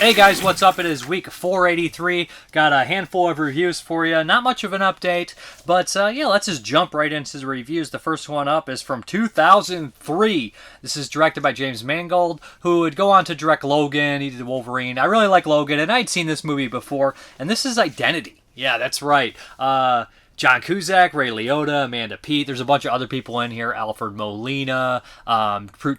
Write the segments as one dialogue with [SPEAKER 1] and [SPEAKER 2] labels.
[SPEAKER 1] Hey guys, what's up? It is week 483. Got a handful of reviews for you. Not much of an update, but yeah, let's just jump right into the reviews. The first one up is from 2003. This is directed by James Mangold, who would go on to direct Logan. He did Wolverine. I really like Logan, and I'd seen this movie before, and this is Identity. Yeah, that's right. John Cusack, Ray Liotta, Amanda Peet. There's a bunch of other people in here. Alfred Molina, Vince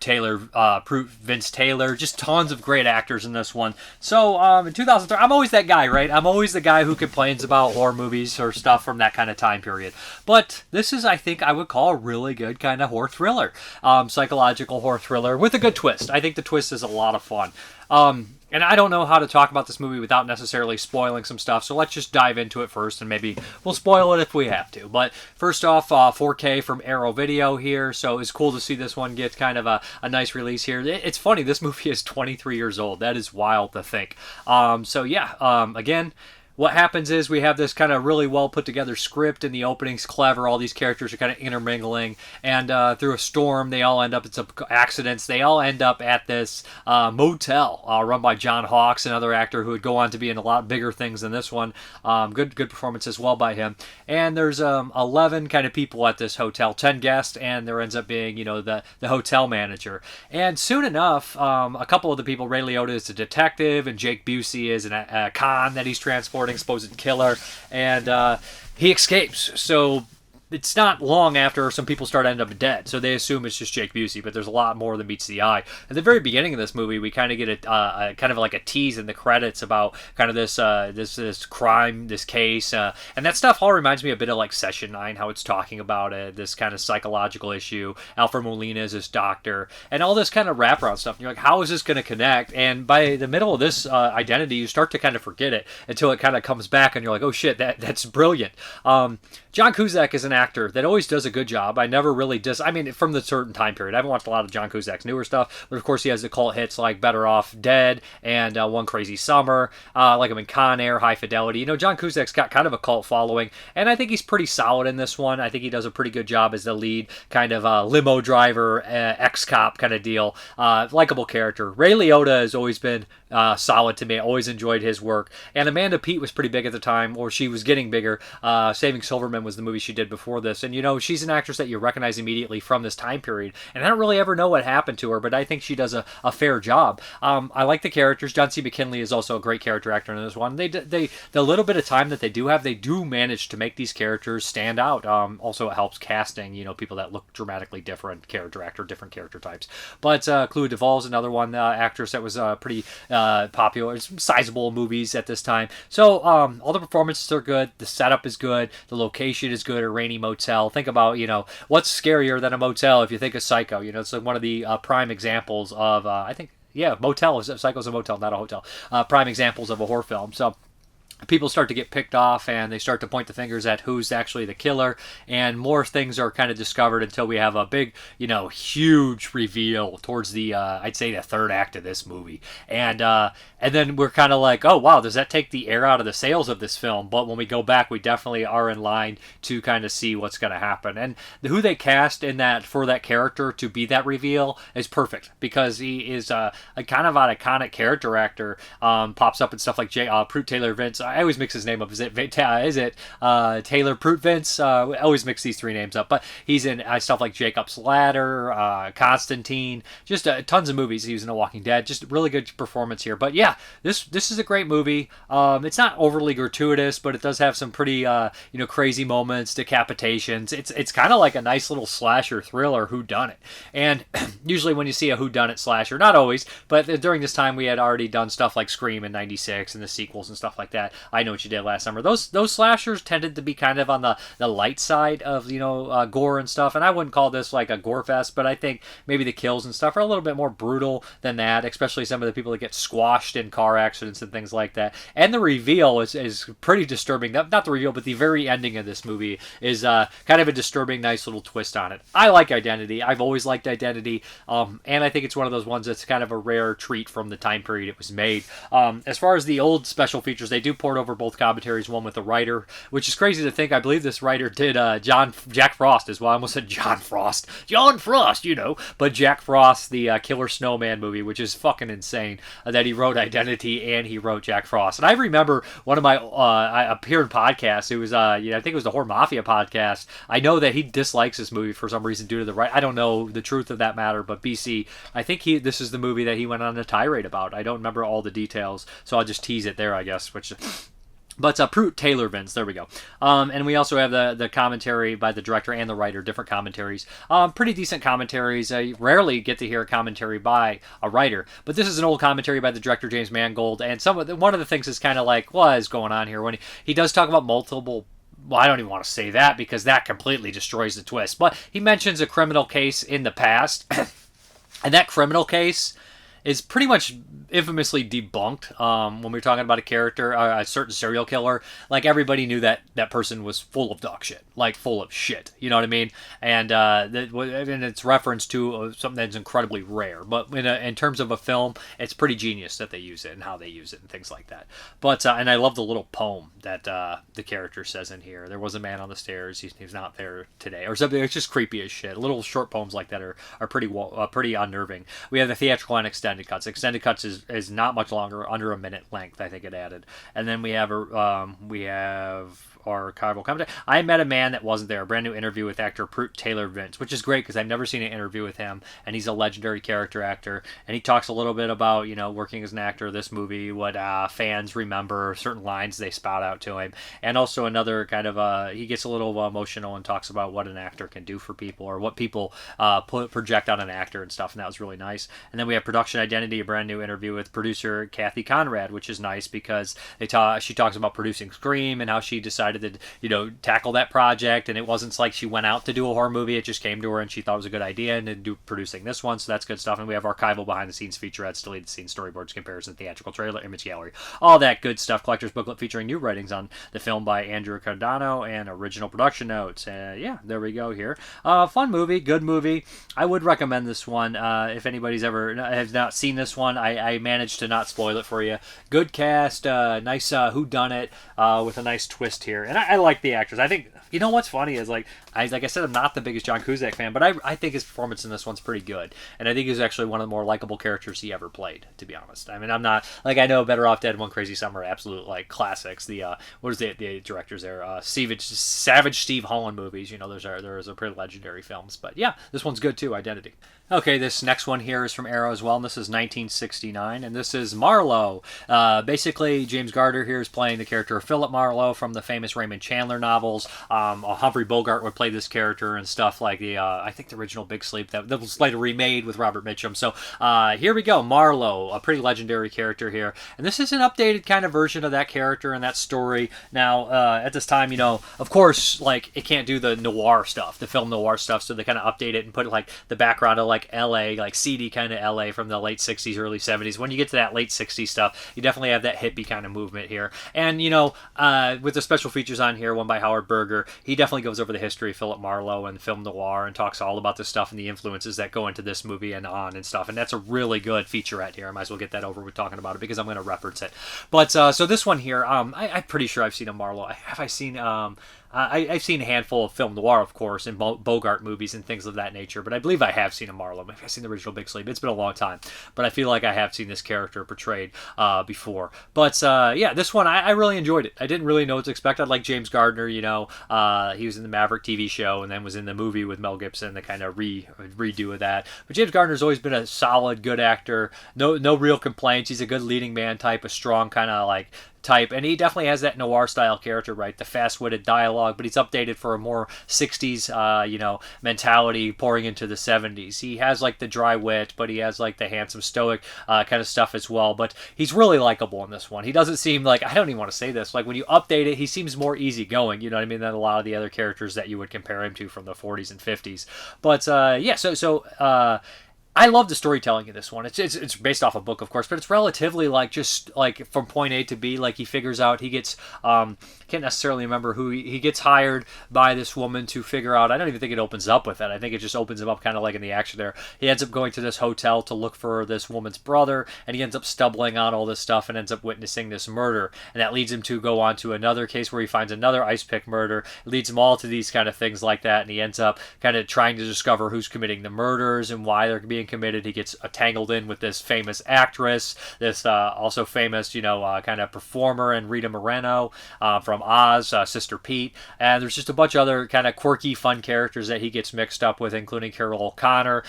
[SPEAKER 1] Taylor. Just tons of great actors in this one. So in 2003, I'm always that guy, right? I'm always the guy who complains about horror movies or stuff from that kind of time period. But this is, I think, I would call a really good kind of horror thriller. Psychological horror thriller with a good twist. I think the twist is a lot of fun. And I don't know how to talk about this movie without necessarily spoiling some stuff, so let's just dive into it first, and maybe we'll spoil it if we have to. But first off, 4K from Arrow Video here, so it's cool to see this one get kind of a nice release here. It's funny, this movie is 23 years old. That is wild to think. So yeah, again, what happens is we have this kind of really well put together script, and the opening's clever. All these characters are kind of intermingling, and through a storm, they all end up, it's accidents, they all end up at this motel run by John Hawkes, another actor who would go on to be in a lot bigger things than this one. Good performance as well by him. And there's 11 kind of people at this hotel, 10 guests, and there ends up being, the hotel manager. And soon enough, a couple of the people, Ray Liotta is a detective, and Jake Busey is a con that he's transporting, supposed killer, and he escapes. So it's not long after some people start ending up dead, so they assume it's just Jake Busey, but there's a lot more than meets the eye. At the very beginning of this movie, we kind of get a kind of like a tease in the credits about kind of this crime, this case, and that stuff all reminds me a bit of like Session 9, how it's talking about it, this kind of psychological issue. Alfred Molina is this doctor, and all this kind of wraparound stuff. And you're like, how is this going to connect? And by the middle of this Identity, you start to kind of forget it until it kind of comes back, and you're like, oh shit, that's brilliant. John Cusack is an actor that always does a good job. I never really from the certain time period. I haven't watched a lot of John Cusack's newer stuff, but of course he has the cult hits like Better Off Dead and One Crazy Summer, like him in Con Air, High Fidelity. John Cusack's got kind of a cult following, and I think he's pretty solid in this one. I think he does a pretty good job as the lead, kind of limo driver, ex-cop kind of deal. Likable character. Ray Liotta has always been solid to me. I always enjoyed his work. And Amanda Peet was pretty big at the time, or she was getting bigger. Saving Silverman was the movie she did before this. And, she's an actress that you recognize immediately from this time period. And I don't really ever know what happened to her, but I think she does a fair job. I like the characters. John C. McGinley is also a great character actor in this one. The little bit of time that they do have, they do manage to make these characters stand out. Also, it helps casting, people that look dramatically different character actor, different character types. But Chloe Duvall is another one, actress that was pretty popular, sizable movies at this time. So all the performances are good. The setup is good. The location is good. A rainy motel. Think about, what's scarier than a motel if you think of Psycho. It's like one of the prime examples of, motel. Psycho's a motel, not a hotel. Prime examples of a horror film. So people start to get picked off, and they start to point the fingers at who's actually the killer, and more things are kind of discovered until we have a big, huge reveal towards the, I'd say the third act of this movie. And then we're kind of like, oh, wow, does that take the air out of the sails of this film? But when we go back, we definitely are in line to kind of see what's going to happen. And who they cast in that for that character to be that reveal is perfect, because he is a kind of an iconic character actor, pops up in stuff like Prute Taylor Vince. I always mix his name up. Is it Taylor Prute Vince? I always mix these three names up. But he's in stuff like Jacob's Ladder, Constantine, just tons of movies. He was in The Walking Dead. Just really good performance here. But yeah, this is a great movie. It's not overly gratuitous, but it does have some pretty crazy moments, decapitations. It's kind of like a nice little slasher thriller whodunit. And usually when you see a whodunit slasher, not always, but during this time we had already done stuff like Scream in '96 and the sequels and stuff like that. I Know What You Did Last Summer. Those slashers tended to be kind of on the light side of gore and stuff, and I wouldn't call this like a gore fest, but I think maybe the kills and stuff are a little bit more brutal than that, especially some of the people that get squashed in car accidents and things like that. And the reveal is pretty disturbing. Not the reveal, but the very ending of this movie is kind of a disturbing, nice little twist on it. I like Identity. I've always liked Identity, and I think it's one of those ones that's kind of a rare treat from the time period it was made. As far as the old special features, they do poured over both commentaries, one with the writer, which is crazy to think. I believe this writer did Jack Frost as well. I almost said John Frost. John Frost, But Jack Frost, the Killer Snowman movie, which is fucking insane, that he wrote Identity and he wrote Jack Frost. And I remember one of my appearing podcasts, it was, I think it was the Horror Mafia podcast. I know that he dislikes this movie for some reason due to the right. I don't know the truth of that matter, but BC, I think this is the movie that he went on a tirade about. I don't remember all the details, so I'll just tease it there, I guess, But Prute Taylor Vince, there we go. And we also have the commentary by the director and the writer, different commentaries. Pretty decent commentaries. I rarely get to hear a commentary by a writer, but this is an old commentary by the director, James Mangold. And one of the things is kind of like, what is going on here? When he does talk about multiple... Well, I don't even want to say that because that completely destroys the twist. But he mentions a criminal case in the past, and that criminal case is pretty much infamously debunked when we were talking about a character, a certain serial killer. Like, everybody knew that person was full of dog shit, like full of shit, you know what I mean? And it's reference to something that's incredibly rare, but in terms of a film, it's pretty genius that they use it and how they use it and things like that. But and I love the little poem that the character says in here. There was a man on the stairs, he's not there today, or something. It's just creepy as shit. Little short poems like that are pretty unnerving. We have the theatrical and extended cuts. Extended cuts is not much longer, under a minute length, I think it added. And then we have archival commentary. I met a man that wasn't there. A brand new interview with actor Prute Taylor Vince, which is great because I've never seen an interview with him, and he's a legendary character actor. And he talks a little bit about working as an actor, this movie, what fans remember, certain lines they spout out to him, and also another kind of he gets a little emotional and talks about what an actor can do for people, or what people project on an actor and stuff. And that was really nice. And then we have production identity, a brand new interview with producer Kathy Conrad, which is nice because she talks about producing Scream and how she decided to tackle that project, and it wasn't like she went out to do a horror movie. It just came to her and she thought it was a good idea, and to producing this one, so that's good stuff. And we have archival behind the scenes featurettes, deleted scenes, storyboards, comparison, theatrical trailer, image gallery, all that good stuff. Collector's booklet featuring new writings on the film by Andrew Cardano and original production notes. Yeah, there we go here. Fun movie, good movie. I would recommend this one if anybody's ever has not seen this one. I managed to not spoil it for you. Good cast, nice whodunit with a nice twist here. And I like the actors. I think, what's funny is, like I said, I'm not the biggest John Cusack fan, but I think his performance in this one's pretty good. And I think he's actually one of the more likable characters he ever played, to be honest. I mean, I'm not, I know Better Off Dead, One Crazy Summer, absolute, classics. The, what is the directors there? Savage Steve Holland movies. Those are pretty legendary films. But yeah, this one's good too, Identity. Okay, this next one here is from Arrow as well, and this is 1969, and this is Marlowe. Basically, James Garner here is playing the character of Philip Marlowe from the famous Raymond Chandler novels. Humphrey Bogart would play this character and stuff like I think the original Big Sleep that was later remade with Robert Mitchum. So here we go, Marlowe, a pretty legendary character here, and this is an updated kind of version of that character and that story. Now, at this time, of course, it can't do the noir stuff, the film noir stuff, so they kind of update it and put the background of LA, seedy kind of LA from the late 60s, early 70s. When you get to that late 60s stuff, you definitely have that hippie kind of movement here. And, with the special features on here, one by Howard Berger, he definitely goes over the history of Philip Marlowe and film noir and talks all about this stuff and the influences that go into this movie and on and stuff. And that's a really good featurette here. I might as well get that over with talking about it because I'm going to reference it. But, so this one here, I'm pretty sure I've seen a Marlowe. Have I seen... I've seen a handful of film noir, of course, and Bogart movies and things of that nature, but I believe I have seen a Marlowe. Maybe I've seen the original Big Sleep. It's been a long time, but I feel like I have seen this character portrayed before. But yeah, this one, I really enjoyed it. I didn't really know what to expect. I like James Garner, he was in the Maverick TV show and then was in the movie with Mel Gibson, the kind of redo of that. But James Garner's always been a solid, good actor. No real complaints. He's a good leading man type, a strong kind of type, and he definitely has that noir style character, right? The fast-witted dialogue, but he's updated for a more 60s mentality pouring into the 70s. He has the dry wit, but he has the handsome stoic kind of stuff as well. But he's really likable in this one. He doesn't seem I don't even want to say this, when you update it, he seems more easygoing, you know what I mean, than a lot of the other characters that you would compare him to from the 40s and 50s. But yeah, so I love the storytelling in this one. It's based off a book, of course, but it's relatively like just like from point A to B. Like he figures out he gets can't necessarily remember who he gets hired by this woman to figure out. I don't even think it opens up with that. I think it just opens him up kind of like in the action there. He ends up going to this hotel to look for this woman's brother, and he ends up stumbling on all this stuff and ends up witnessing this murder, and that leads him to go on to another case where he finds another ice pick murder. It leads him all to these kind of things like that, and he ends up kind of trying to discover who's committing the murders and why they're being committed. He gets tangled in with this famous actress, this also famous, kind of performer, and Rita Moreno from Oz, Sister Pete, and there's just a bunch of other kind of quirky, fun characters that he gets mixed up with, including Carol O'Connor,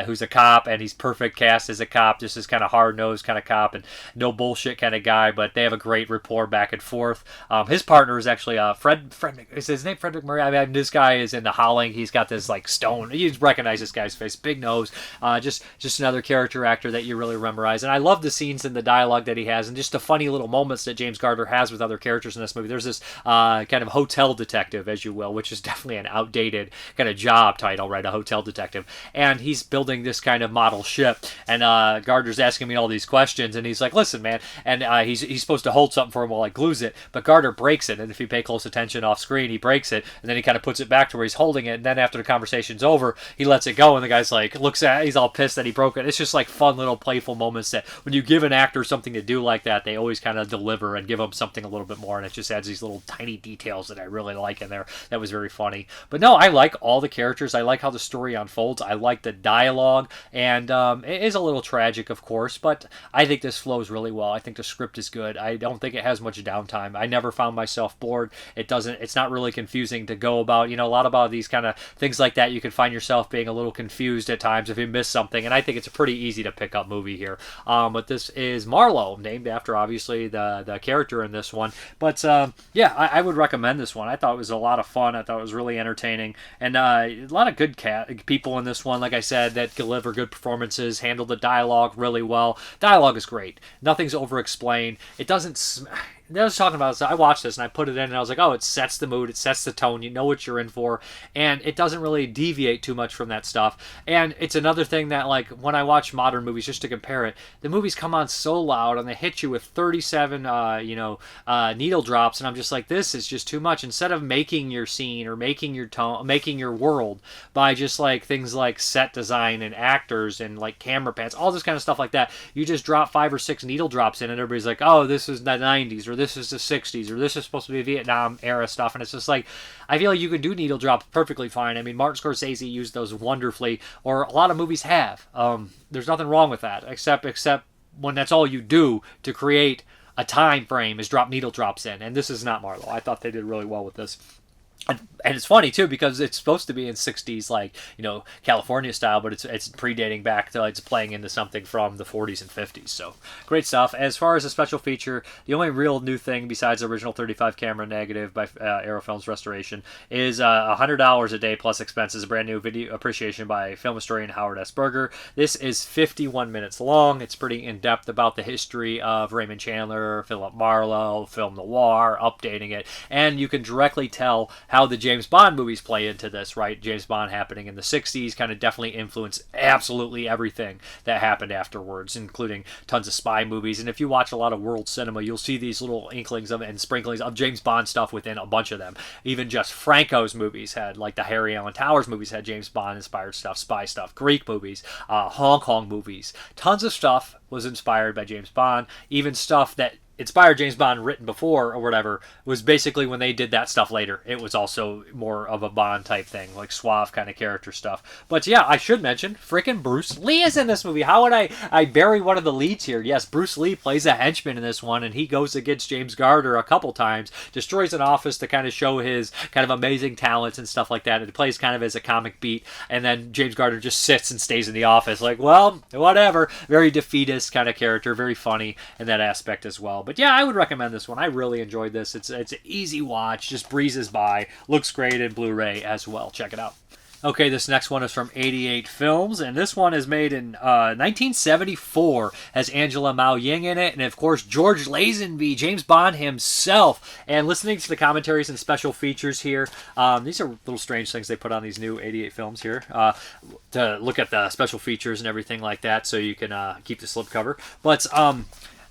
[SPEAKER 1] who's a cop, and he's perfect cast as a cop, just this kind of hard-nosed kind of cop and no bullshit kind of guy, but they have a great rapport back and forth. His partner is actually Fred, is his name Frederick Murray? I mean, this guy is in The Howling. He's got this like stone, you recognize this guy's face, big nose, just another character actor that you really memorize. And I love the scenes and the dialogue that he has, and just the funny little moments that James Garner has with other characters in this movie. There's this kind of hotel detective, as you will, which is definitely an outdated kind of job title, right? A hotel detective. And he's building this kind of model ship, and Gardner's asking me all these questions, and he's like, listen, man, and he's supposed to hold something for him while he glues it, but Gardner breaks it, and if you pay close attention off screen, he breaks it, and then he kind of puts it back to where he's holding it, and then after the conversation's over, he lets it go, and the guy's like, he's all pissed that he broke it. It's just like fun little playful moments that when you give an actor something to do like that, they always kind of deliver and give them something a little bit more, and it just adds these little tiny details that I really like in there. That was very funny. But no, I like all the characters. I like how the story unfolds. I like the dialogue, and it is a little tragic, of course, but I think this flows really well. I think the script is good. I don't think it has much downtime. I never found myself bored. It's not really confusing to go about. A lot about these kind of things like that, you can find yourself being a little confused at times if you miss something, and I think it's a pretty easy to pick up movie here. But this is Marlowe, named after obviously the character in this one. But yeah, I would recommend this one. I thought it was a lot of fun. I thought it was really entertaining, and a lot of good people in this one, like I said, that deliver good performances, handle the dialogue really well. Dialogue is great. Nothing's over-explained. It doesn't... I was talking about this. I watched this and I put it in and I was like, oh, it sets the mood, it sets the tone, you know what you're in for, and it doesn't really deviate too much from that stuff. And it's another thing that, like, when I watch modern movies, just to compare it, the movies come on so loud and they hit you with 37 needle drops, and I'm just like, this is just too much. Instead of making your scene or making your tone, making your world by just like things like set design and actors and like camera pans, all this kind of stuff like that, you just drop 5 or 6 needle drops in and everybody's like, oh, this is the 90s, or this is the 60s, or this is supposed to be Vietnam era stuff. And it's just like, I feel like you can do needle drops perfectly fine. I mean, Martin Scorsese used those wonderfully, or a lot of movies have. There's nothing wrong with that, except when that's all you do to create a time frame is drop needle drops in. And this is not Marlowe. I thought they did really well with this. And it's funny too, because it's supposed to be in 60s, like, California style, but it's predating back to, it's playing into something from the 40s and 50s. So great stuff. As far as a special feature, the only real new thing besides the original 35 camera negative by Aerofilms Restoration is $100 a day plus expenses, a brand new video appreciation by film historian Howard S. Berger. This is 51 minutes long. It's pretty in-depth about the history of Raymond Chandler, Philip Marlowe, film noir, updating it, and you can directly tell how the James Bond movies play into this, right? James Bond happening in the 60s kind of definitely influenced absolutely everything that happened afterwards, including tons of spy movies. And if you watch a lot of world cinema, you'll see these little inklings of and sprinklings of James Bond stuff within a bunch of them. Even just Franco's movies had, like the Harry Allen Towers movies had James Bond inspired stuff, spy stuff, Greek movies, Hong Kong movies. Tons of stuff was inspired by James Bond. Even stuff that inspired James Bond written before or whatever was basically when they did that stuff later. It was also more of a Bond type thing, like suave kind of character stuff. But yeah, I should mention, frickin' Bruce Lee is in this movie. How would I bury one of the leads here? Yes, Bruce Lee plays a henchman in this one, and he goes against James Garner a couple times, destroys an office to kind of show his kind of amazing talents and stuff like that. And it plays kind of as a comic beat, and then James Garner just sits and stays in the office like, well, whatever. Very defeatist kind of character, very funny in that aspect as well. But yeah, I would recommend this one. I really enjoyed this. It's an easy watch, just breezes by. Looks great in Blu-ray as well. Check it out. Okay, this next one is from 88 Films, and this one is made in 1974. Has Angela Mao Ying in it, and of course George Lazenby, James Bond himself. And listening to the commentaries and special features here, these are little strange things they put on these new 88 Films here to look at the special features and everything like that, so you can keep the slipcover. But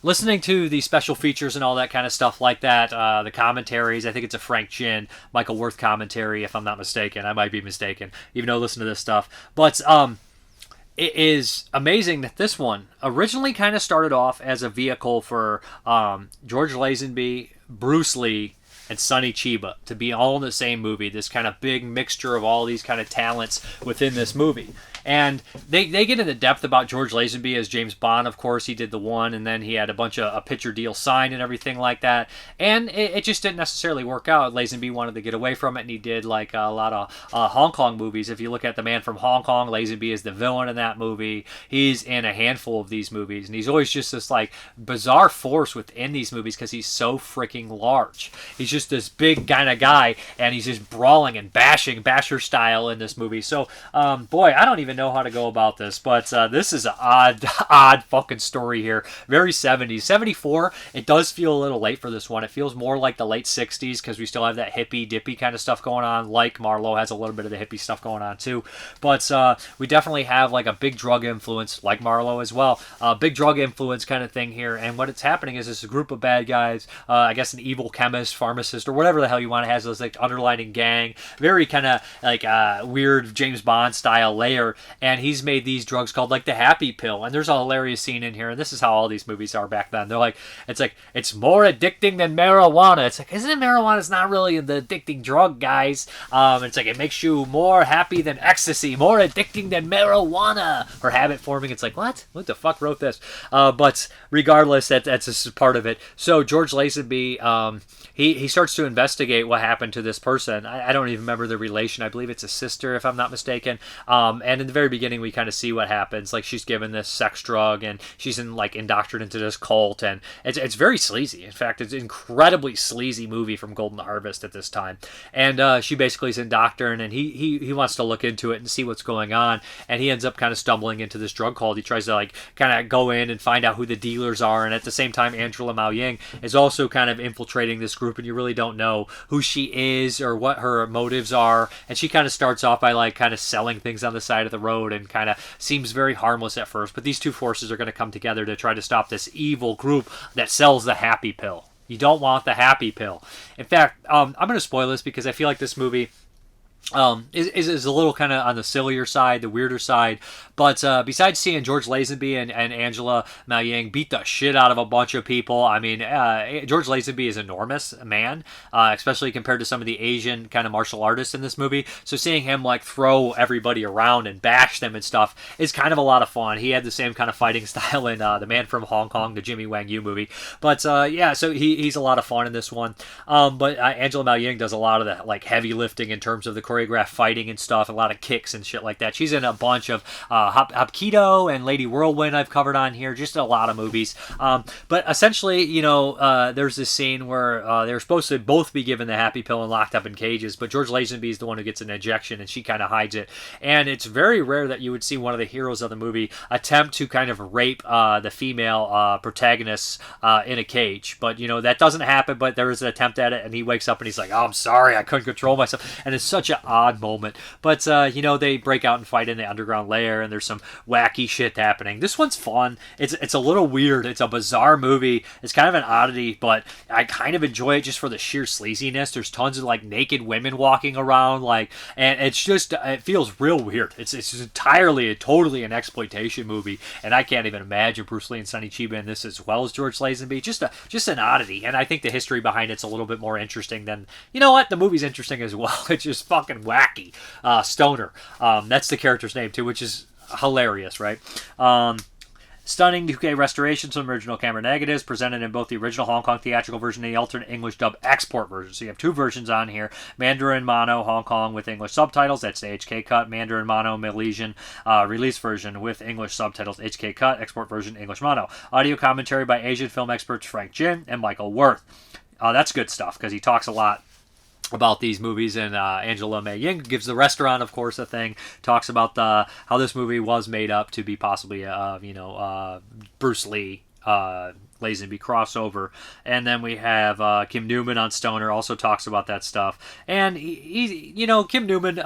[SPEAKER 1] listening to the special features and all that kind of stuff like that, the commentaries, I think it's a Frank Ginn, Michael Worth commentary, if I'm not mistaken. I might be mistaken, even though I listen to this stuff. But it is amazing that this one originally kind of started off as a vehicle for George Lazenby, Bruce Lee, and Sonny Chiba to be all in the same movie. This kind of big mixture of all these kind of talents within this movie. And they get into depth about George Lazenby as James Bond. Of course, he did the one, and then he had a bunch of a picture deal signed and everything like that. And it just didn't necessarily work out. Lazenby wanted to get away from it, and he did like a lot of Hong Kong movies. If you look at The Man from Hong Kong, Lazenby is the villain in that movie. He's in a handful of these movies, and he's always just this like bizarre force within these movies because he's so freaking large. He's just this big kind of guy, and he's just brawling and bashing, basher style in this movie. So, boy, I don't even know how to go about this, but this is an odd fucking story here. Very 70s. 74, it does feel a little late for this one. It feels more like the late 60s because we still have that hippie dippy kind of stuff going on, like Marlowe has a little bit of the hippie stuff going on too. But we definitely have like a big drug influence, like Marlowe as well. Big drug influence kind of thing here. And what it's happening is this group of bad guys, I guess an evil chemist, pharmacist, or whatever the hell you want to have, this like underlining gang, very kind of like weird James Bond style layer. And he's made these drugs called like the happy pill. And there's a hilarious scene in here, and this is how all these movies are back then. They're like, it's more addicting than marijuana. It's like, isn't it marijuana? It's not really the addicting drug, guys. It's like, it makes you more happy than ecstasy, more addicting than marijuana, or habit forming. It's like, what the fuck wrote this? But regardless, that's just part of it. So George Lazenby, he starts to investigate what happened to this person. I don't even remember the relation. I believe it's a sister, if I'm not mistaken. And in the very beginning, we kind of see what happens. Like, she's given this sex drug, and she's indoctrinated into this cult, and it's very sleazy. In fact, it's an incredibly sleazy movie from Golden Harvest at this time. And she basically is indoctrinated, and he wants to look into it and see what's going on. And he ends up kind of stumbling into this drug cult. He tries to kind of go in and find out who the dealers are, and at the same time, Angela Mao Ying is also kind of infiltrating this group, and you really don't know who she is or what her motives are. And she kind of starts off by kind of selling things on the side of the road, and kind of seems very harmless at first. But these two forces are going to come together to try to stop this evil group that sells the happy pill. You don't want the happy pill. In fact, I'm going to spoil this because I feel like this movie is a little kind of on the sillier side, the weirder side. But besides seeing George Lazenby and Angela Mao Ying beat the shit out of a bunch of people, I mean, George Lazenby is an enormous man, especially compared to some of the Asian kind of martial artists in this movie. So seeing him throw everybody around and bash them and stuff is kind of a lot of fun. He had the same kind of fighting style in The Man from Hong Kong, the Jimmy Wang Yu movie. But yeah, so he's a lot of fun in this one. But Angela Mao Ying does a lot of the heavy lifting in terms of the choreographed fighting and stuff, a lot of kicks and shit like that. She's in a bunch of Hapkido and Lady Whirlwind I've covered on here, just a lot of movies. But essentially, there's this scene where they're supposed to both be given the happy pill and locked up in cages, but George Lazenby is the one who gets an injection, and she kind of hides it. And it's very rare that you would see one of the heroes of the movie attempt to kind of rape the female protagonists in a cage. But, that doesn't happen, but there is an attempt at it, and he wakes up and he's like, oh, I'm sorry, I couldn't control myself. And it's such an odd moment. But, they break out and fight in the underground lair, and there's some wacky shit happening. This one's fun. It's a little weird. It's a bizarre movie. It's kind of an oddity, but I kind of enjoy it just for the sheer sleaziness. There's tons of naked women walking around, and it's just, it feels real weird. It's entirely, totally an exploitation movie, and I can't even imagine Bruce Lee and Sonny Chiba in this as well as George Lazenby. Just an oddity, and I think the history behind it's a little bit more interesting than, the movie's interesting as well. It's just fucking wacky. Stoner. That's the character's name too, which is hilarious, right? Stunning 2K restorations from original camera negatives presented in both the original Hong Kong theatrical version and the alternate English dub export version. So you have two versions on here. Mandarin Mono Hong Kong with English subtitles. That's the HK cut. Mandarin Mono Malaysian release version with English subtitles. HK cut. Export version English Mono. Audio commentary by Asian film experts Frank Ginn and Michael Worth. That's good stuff because he talks a lot about these movies, and Angela May Ying gives the restaurant, of course, a thing. Talks about how this movie was made up to be possibly Bruce Lee. Lazenby crossover, and then we have Kim Newman on Stoner also talks about that stuff, and Kim Newman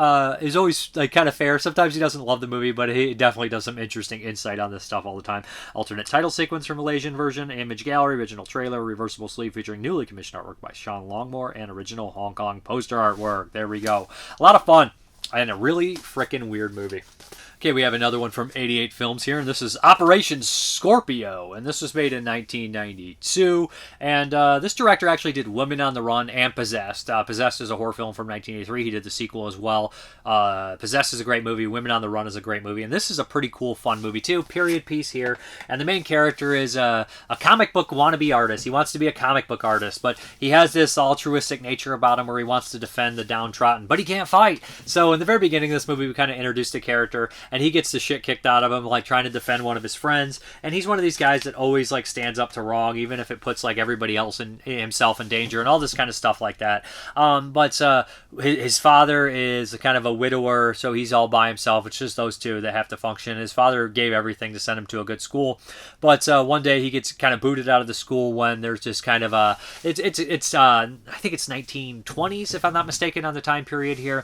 [SPEAKER 1] is always like kind of fair. Sometimes he doesn't love the movie, but he definitely does some interesting insight on this stuff all the time. Alternate title sequence from Malaysian version, image gallery, original trailer, reversible sleeve featuring newly commissioned artwork by Sean Longmore, and original Hong Kong poster artwork. There we go. A lot of fun and a really freaking weird movie. Okay, we have another one from 88 Films here, and this is Operation Scorpio, and this was made in 1992, and this director actually did Women on the Run and Possessed. Possessed is a horror film from 1983. He did the sequel as well. Possessed is a great movie. Women on the Run is a great movie, and this is a pretty cool, fun movie, too. Period piece here, and the main character is a comic book wannabe artist. He wants to be a comic book artist, but he has this altruistic nature about him where he wants to defend the downtrodden, but he can't fight. So in the very beginning of this movie, we kind of introduced a character, and he gets the shit kicked out of him, like trying to defend one of his friends. And he's one of these guys that always like stands up to wrong, even if it puts like everybody else and himself in danger, and all this kind of stuff like that. But his father is kind of a widower, so he's all by himself. It's just those two that have to function. His father gave everything to send him to a good school, but one day he gets kind of booted out of the school when there's just kind of I think it's 1920s if I'm not mistaken on the time period here.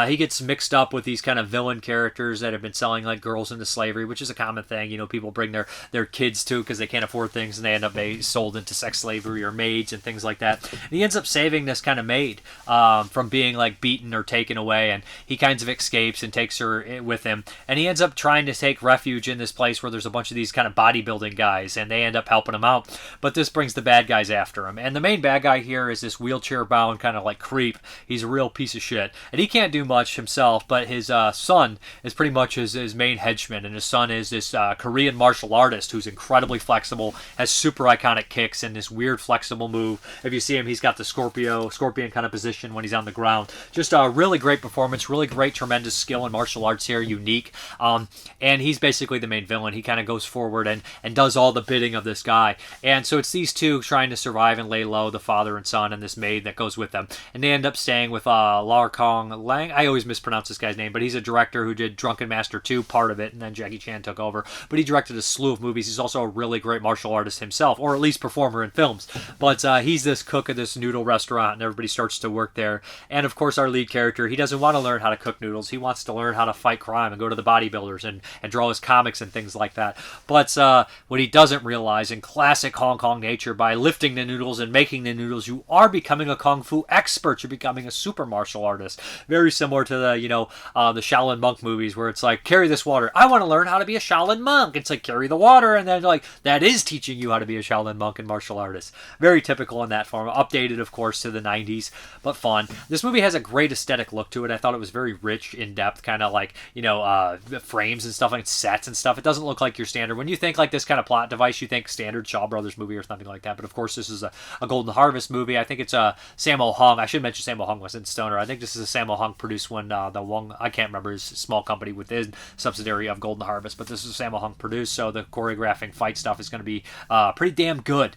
[SPEAKER 1] He gets mixed up with these kind of villain characters that have been selling like girls into slavery, which is a common thing. People bring their kids to because they can't afford things, and they end up being sold into sex slavery or maids and things like that. And he ends up saving this kind of maid from being like beaten or taken away, and he kind of escapes and takes her with him. And he ends up trying to take refuge in this place where there's a bunch of these kind of bodybuilding guys, and they end up helping him out. But this brings the bad guys after him, and the main bad guy here is this wheelchair-bound kind of like creep. He's a real piece of shit, and he can't do much himself, but his son is pretty much his main henchman, and his son is this Korean martial artist who's incredibly flexible, has super iconic kicks, and this weird flexible move. If you see him, he's got the scorpion kind of position when he's on the ground. Just a really great performance, really great, tremendous skill in martial arts here, unique. And he's basically the main villain. He kind of goes forward and does all the bidding of this guy. And so it's these two trying to survive and lay low, the father and son, and this maid that goes with them. And they end up staying with Lar Kong Lang. I always mispronounce this guy's name, but he's a director who did Drunken Master 2, part of it, and then Jackie Chan took over. But he directed a slew of movies. He's also a really great martial artist himself, or at least performer in films. But he's this cook at this noodle restaurant, and everybody starts to work there. And of course, our lead character, he doesn't want to learn how to cook noodles. He wants to learn how to fight crime and go to the bodybuilders and draw his comics and things like that. But what he doesn't realize, in classic Hong Kong nature, by lifting the noodles and making the noodles, you are becoming a kung fu expert. You're becoming a super martial artist. Very similar to the Shaolin monk movies, where it's like, carry this water. I want to learn how to be a Shaolin monk. It's like, carry the water, and then like, that is teaching you how to be a Shaolin monk and martial artist. Very typical in that form. Updated, of course, to the 90s, but fun. This movie has a great aesthetic look to it. I thought it was very rich, in-depth, kind of like, frames and stuff, like sets and stuff. It doesn't look like your standard. When you think like this kind of plot device, you think standard Shaw Brothers movie or something like that. But of course, this is a Golden Harvest movie. I think it's Sammo Hung. I should mention Sammo Hung was in Stoner. I think this is a Sammo Hung produced one. The Huang, I can't remember, his small company within subsidiary of Golden Harvest, but this is Sammo Hung produced, so the choreographing fight stuff is going to be pretty damn good.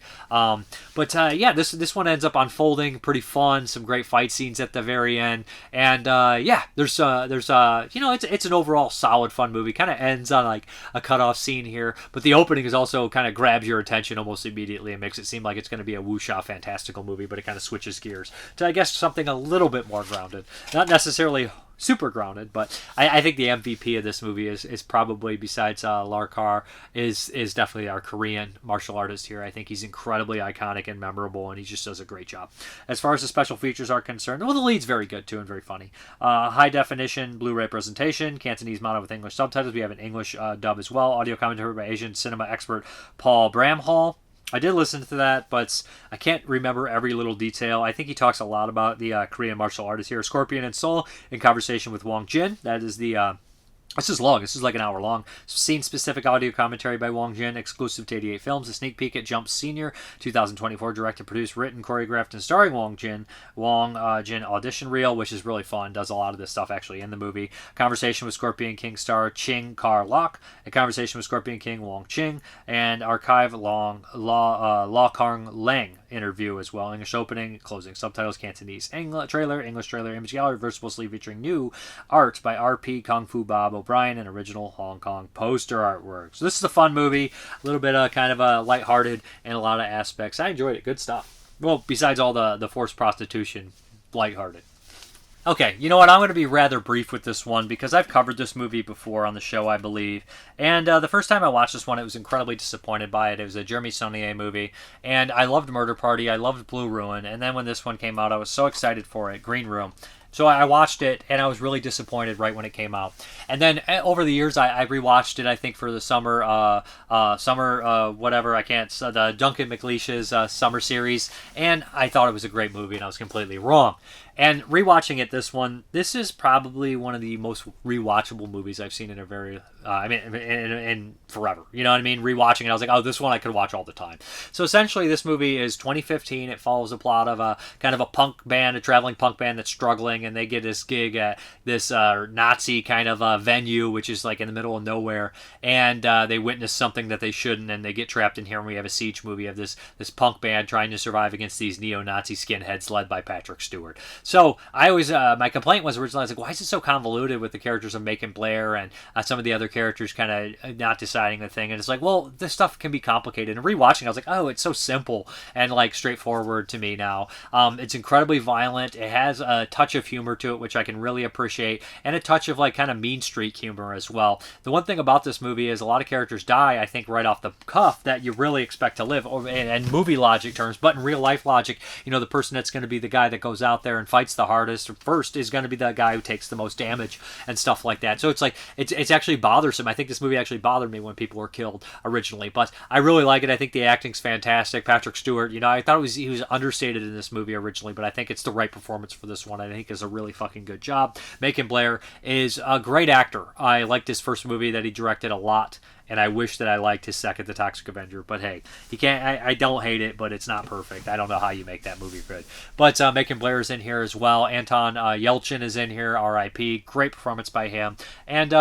[SPEAKER 1] This one ends up unfolding pretty fun. Some great fight scenes at the very end, and it's an overall solid, fun movie. Kind of ends on like a cutoff scene here, but the opening is also kind of grabs your attention almost immediately and makes it seem like it's going to be a wuxia fantastical movie, but it kind of switches gears to, I guess, something a little bit more grounded. Not necessarily super grounded, but I think the MVP of this movie is probably, besides Larkar, is definitely our Korean martial artist here. I think he's incredibly iconic and memorable, and he just does a great job. As far as the special features are concerned, well, the lead's very good too and very funny. High definition Blu-ray presentation, Cantonese mono with English subtitles. We have an English dub as well. Audio commentary by Asian cinema expert Paul Bramhall. I did listen to that, but I can't remember every little detail. I think he talks a lot about the Korean martial artists here. Scorpion and Soul in conversation with Wang Jin. That is the... This is long. This is like an hour long. Scene-specific audio commentary by Wang Jin, exclusive to 88 Films. A sneak peek at Jump Senior, 2024, directed, produced, written, choreographed, and starring Wang Jin. Jin audition reel, which is really fun. Does a lot of this stuff actually in the movie. Conversation with Scorpion King star Ching Kar Lok. A conversation with Scorpion King Wong Ching. And archive La Kang Leng. interview as well. English opening, closing subtitles, Cantonese, English trailer, image gallery, reversible sleeve featuring new art by R.P. Kung Fu Bob O'Brien and original Hong Kong poster artwork. So this is a fun movie, a little bit of kind of a lighthearted in a lot of aspects. I enjoyed it. Good stuff. Well, besides all the forced prostitution, lighthearted. Okay, you know what? I'm going to be rather brief with this one because I've covered this movie before on the show, I believe. And the first time I watched this one, I was incredibly disappointed by it. It was a Jeremy Saulnier movie, and I loved Murder Party. I loved Blue Ruin. And then when this one came out, I was so excited for it, Green Room. So I watched it, and I was really disappointed right when it came out. And then over the years, I rewatched it, I think, for the summer, whatever, I can't, the Duncan McLeish's summer series, and I thought it was a great movie, and I was completely wrong. And rewatching it, this is probably one of the most rewatchable movies I've seen in a very, in forever. You know what I mean? Rewatching it, I was like, oh, this one I could watch all the time. So essentially, this movie is 2015. It follows the plot of a kind of a punk band, a traveling punk band that's struggling, and they get this gig at this Nazi kind of venue, which is like in the middle of nowhere, and they witness something that they shouldn't, and they get trapped in here. And we have a siege movie of this punk band trying to survive against these neo-Nazi skinheads led by Patrick Stewart. So I always, my complaint was originally, I was like, why is it so convoluted with the characters of Macon Blair and some of the other characters kind of not deciding the thing? And it's like, well, this stuff can be complicated. And rewatching, I was like, oh, it's so simple and like straightforward to me now. It's incredibly violent. It has a touch of humor to it, which I can really appreciate, and a touch of like kind of mean street humor as well. The one thing about this movie is a lot of characters die, I think, right off the cuff that you really expect to live, in movie logic terms, but in real life logic, you know, the person that's going to be the guy that goes out there and fights the hardest first is going to be the guy who takes the most damage and stuff like that. So it's like it's actually bothersome. I think this movie actually bothered me when people were killed originally, but I really like it. I think the acting's fantastic. Patrick Stewart, you know, I thought he was understated in this movie originally, but I think it's the right performance for this one. I think is a really fucking good job. Macon Blair is a great actor. I liked his first movie that he directed a lot, and I wish that I liked his second, The Toxic Avenger. But hey, he can't. I don't hate it, but it's not perfect. I don't know how you make that movie good. But Macon Blair is in here as well. Anton Yelchin is in here. R.I.P. Great performance by him. And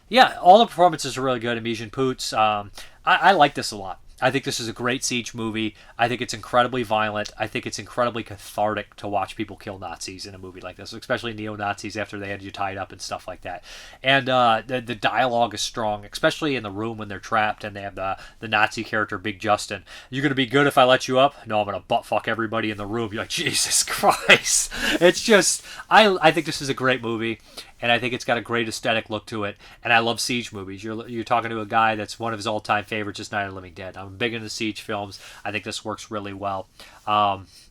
[SPEAKER 1] yeah, all the performances are really good. Imogen Poots. I like this a lot. I think this is a great siege movie. I think it's incredibly violent. I think it's incredibly cathartic to watch people kill Nazis in a movie like this, especially neo-Nazis after they had you tied up and stuff like that. And the dialogue is strong, especially in the room when they're trapped and they have the Nazi character, Big Justin. You're going to be good if I let you up? No, I'm going to butt fuck everybody in the room. You're like, Jesus Christ. It's just, I think this is a great movie. And I think it's got a great aesthetic look to it. And I love siege movies. You're talking to a guy that's one of his all-time favorites, is Night of the Living Dead. I'm big into siege films. I think this works really well.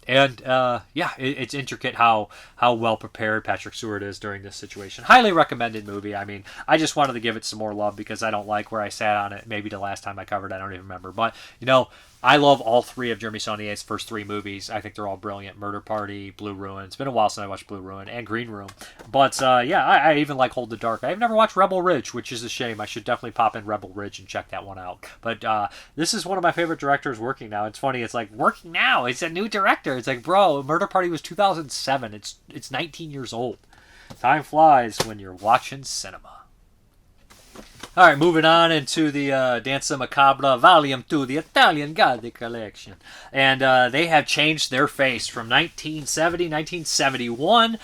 [SPEAKER 1] It's intricate how well prepared Patrick Stewart is during this situation. Highly recommended movie. I mean, I just wanted to give it some more love because I don't like where I sat on it. Maybe the last time I covered it, I don't even remember. But, you know, I love all three of Jeremy Saulnier's first three movies. I think they're all brilliant. Murder Party, Blue Ruin. It's been a while since I watched Blue Ruin, and Green Room. But, I even like Hold the Dark. I've never watched Rebel Ridge, which is a shame. I should definitely pop in Rebel Ridge and check that one out. But this is one of my favorite directors working now. It's funny. It's like, working now? It's a new director. It's like, bro, Murder Party was 2007. It's 19 years old. Time flies when you're watching cinema. All right, moving on into the Danza Macabra Volume 2, the Italian Gothic Collection. And they have changed their face from 1970, 1971.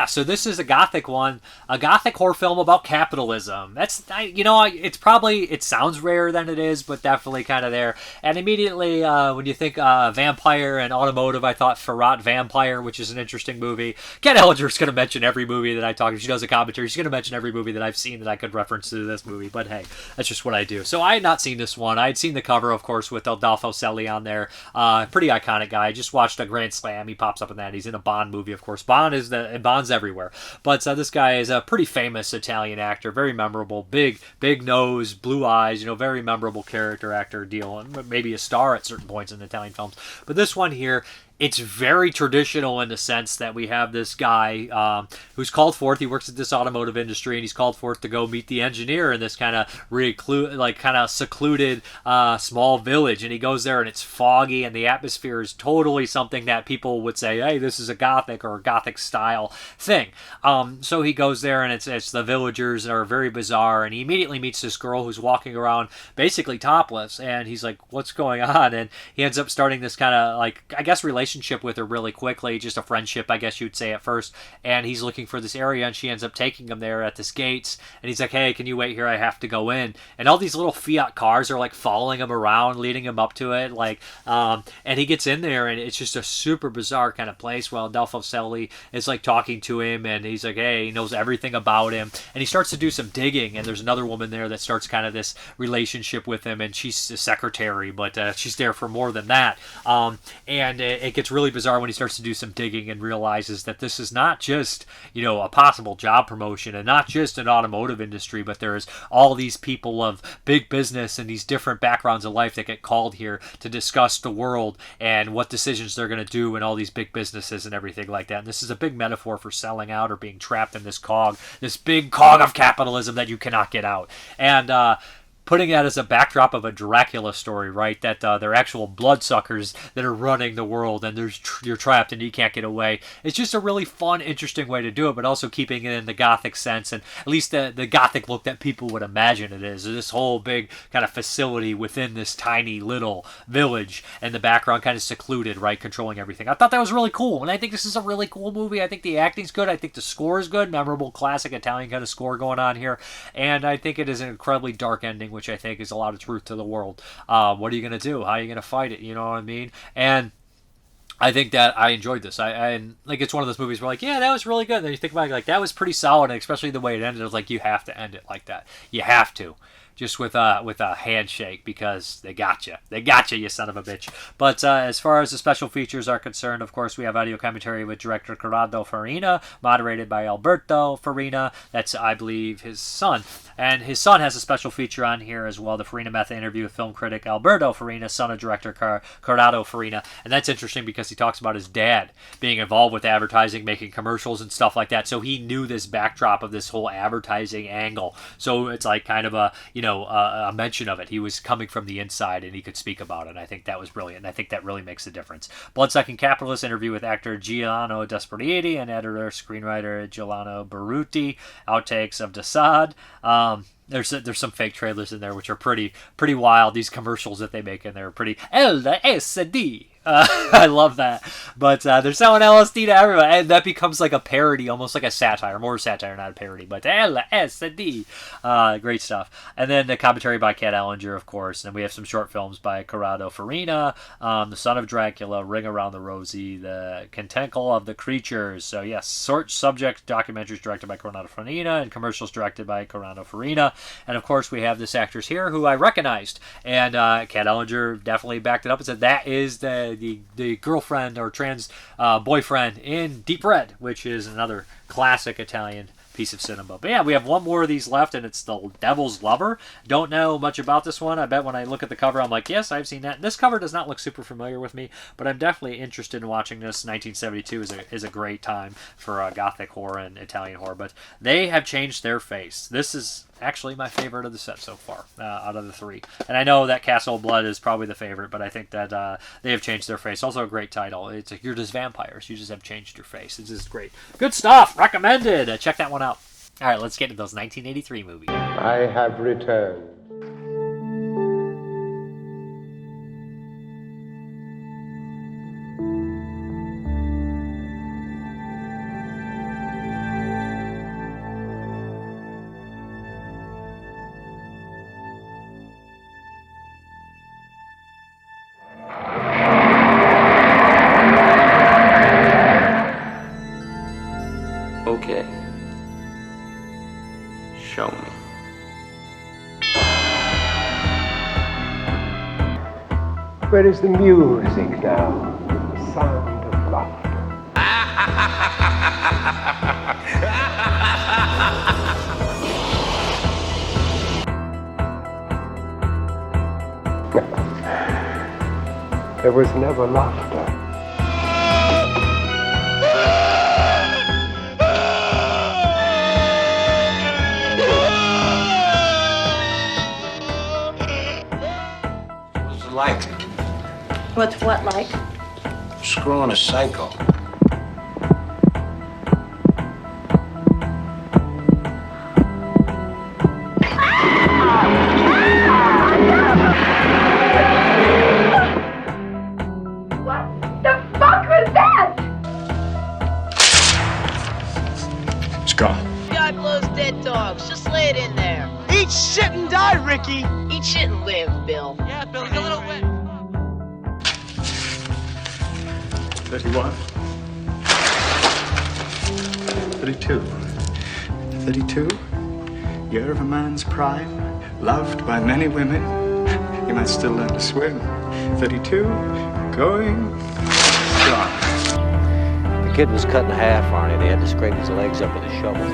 [SPEAKER 1] So this is a Gothic one, a Gothic horror film about capitalism. It sounds rarer than it is, but definitely kind of there. And immediately, when you think vampire and automotive, I thought Ferrat Vampire, which is an interesting movie. Ken Ellinger's going to mention every movie that I talk to. She does a commentary. She's going to mention every movie that I've seen that I could reference to this movie, but hey, that's just what I do. So I had not seen this one. I had seen the cover, of course, with Adolfo Celli on there. Pretty iconic guy. I just watched a Grand Slam. He pops up in that. He's in a Bond movie, of course. Bond's everywhere. But this guy is a pretty famous Italian actor, very memorable, big nose, blue eyes, very memorable character actor deal, and maybe a star at certain points in Italian films. But this one here it's very traditional in the sense that we have this guy who's called forth. He works at this automotive industry, and he's called forth to go meet the engineer in this kind of secluded small village. And he goes there, and it's foggy, and the atmosphere is totally something that people would say, hey, this is a Gothic or a Gothic style thing. So he goes there, and it's the villagers are very bizarre, and he immediately meets this girl who's walking around basically topless, and he's like, what's going on? And he ends up starting this kind of, like, I guess, relationship with her really quickly, just a friendship, I guess you'd say at first, and he's looking for this area, and she ends up taking him there at this gates, and he's like, hey, can you wait here, I have to go in, and all these little Fiat cars are like following him around, leading him up to it, like, and he gets in there, and it's just a super bizarre kind of place. Well, Adolfo Celi is like talking to him, and he's like, hey, he knows everything about him, and he starts to do some digging, and there's another woman there that starts kind of this relationship with him, and she's a secretary, but she's there for more than that, and it gets really bizarre when he starts to do some digging and realizes that this is not just, a possible job promotion and not just an automotive industry, but there's all these people of big business and these different backgrounds of life that get called here to discuss the world and what decisions they're going to do in all these big businesses and everything like that. And this is a big metaphor for selling out or being trapped in this big cog of capitalism that you cannot get out. And putting that as a backdrop of a Dracula story, right? That they're actual bloodsuckers that are running the world, and you're trapped and you can't get away. It's just a really fun, interesting way to do it, but also keeping it in the Gothic sense, and at least the Gothic look that people would imagine it is. This whole big kind of facility within this tiny little village, and the background kind of secluded, right? Controlling everything. I thought that was really cool, and I think this is a really cool movie. I think the acting's good. I think the score is good. Memorable, classic Italian kind of score going on here, and I think it is an incredibly dark ending, which I think is a lot of truth to the world. What are you going to do? How are you going to fight it? You know what I mean? And I think that I enjoyed this. I like, it's one of those movies where, like, yeah, that was really good. And then you think about it, like, that was pretty solid, and especially the way it ended. It was like, you have to end it like that. You have to. Just with a handshake, because they got you. They got you son of a bitch. But as far as the special features are concerned, of course, we have audio commentary with director Corrado Farina, moderated by Alberto Farina. That's, I believe, his son. And his son has a special feature on here as well, the Farina Method interview with film critic Alberto Farina, son of director Corrado Farina. And that's interesting because he talks about his dad being involved with advertising, making commercials and stuff like that. So he knew this backdrop of this whole advertising angle. So it's like kind of a mention of it. He was coming from the inside, and he could speak about it. And I think that was brilliant. And I think that really makes a difference. Bloodsucking Capitalist interview with actor Giuliano Desperati and editor screenwriter Giuliano Berruti. Outtakes of Desaad. There's some fake trailers in there which are pretty wild. These commercials that they make in there are pretty LSD. I love that. But they're selling LSD to everyone, and that becomes like a parody, almost like a satire. More satire, not a parody, but LSD. Great stuff. And then the commentary by Kat Ellinger, of course. And we have some short films by Corrado Farina, The Son of Dracula, Ring Around the Rosie, The Contenkle of the Creatures. So yes, short subject documentaries directed by Corrado Farina, and commercials directed by Corrado Farina. And of course, we have this actress here who I recognized. And Kat Ellinger definitely backed it up and said that is the girlfriend or trans boyfriend in Deep Red, which is another classic Italian piece of cinema. But yeah, we have one more of these left, and it's The Devil's Lover. Don't know much about this one. I bet when I look at the cover, I'm like, yes, I've seen that. This cover does not look super familiar with me, but I'm definitely interested in watching this. 1972 is a great time for Gothic horror and Italian horror, but they have changed their face. This is actually my favorite of the set so far, out of the three. And I know that Castle of Blood is probably the favorite, but I think that they have changed their face. Also a great title. It's You're Just Vampires. You just have changed your face. This is great. Good stuff. Recommended. Check that one out. All right, let's get to those 1983 movies.
[SPEAKER 2] I have returned.
[SPEAKER 3] Okay. Show me.
[SPEAKER 2] Where is the music now? The sound of laughter. There was never laughter.
[SPEAKER 4] like?
[SPEAKER 5] What's what like?
[SPEAKER 4] Screwing a psycho.
[SPEAKER 5] What the fuck was that?
[SPEAKER 4] It's gone.
[SPEAKER 6] God blows dead dogs. Just lay it in there.
[SPEAKER 7] Eat shit and die, Ricky!
[SPEAKER 6] Eat shit and live, Bill.
[SPEAKER 7] Yeah, Bill, he's a little wet.
[SPEAKER 8] 31. 32. 32. Year of a man's prime. Loved by many women. He might still learn to swim. 32. Going. Gone.
[SPEAKER 9] The kid was cut in half, Arnie. They had to scrape his legs up with a shovel.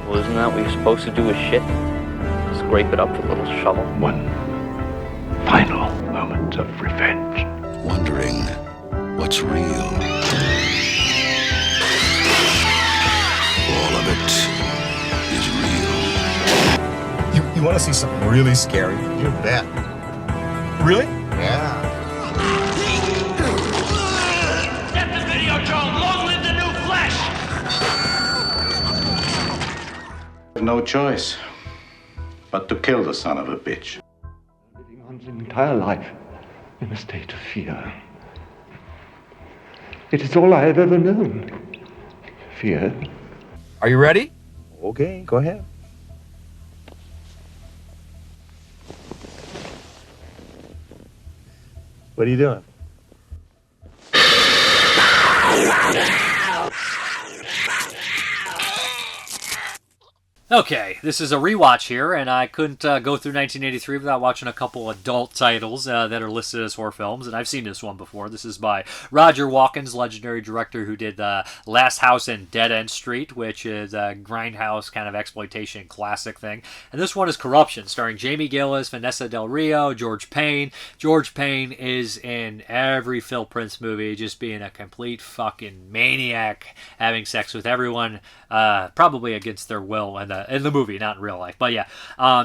[SPEAKER 3] Well, isn't that what you're supposed to do with shit? Scrape it up with a little shovel?
[SPEAKER 2] One final moment of revenge.
[SPEAKER 10] Wondering what's real. All of it is real.
[SPEAKER 11] You want to see something really scary?
[SPEAKER 12] You bet.
[SPEAKER 11] Really?
[SPEAKER 12] Yeah.
[SPEAKER 7] Get the video, Joe! Long live the new flesh!
[SPEAKER 8] No choice but to kill the son of a bitch.
[SPEAKER 2] Living one's entire life in a state of fear. It is all I have ever known. Fear.
[SPEAKER 11] Are you ready?
[SPEAKER 12] Okay, go ahead. What are you doing?
[SPEAKER 1] Okay, this is a rewatch here, and I couldn't go through 1983 without watching a couple adult titles that are listed as horror films, and I've seen this one before. This is by Roger Watkins, legendary director who did Last House in Dead End Street, which is a grindhouse kind of exploitation classic thing. And this one is Corruption, starring Jamie Gillis, Vanessa Del Rio, George Payne. George Payne is in every Phil Prince movie, just being a complete fucking maniac, having sex with everyone, probably against their will, and in the movie, not in real life. But yeah,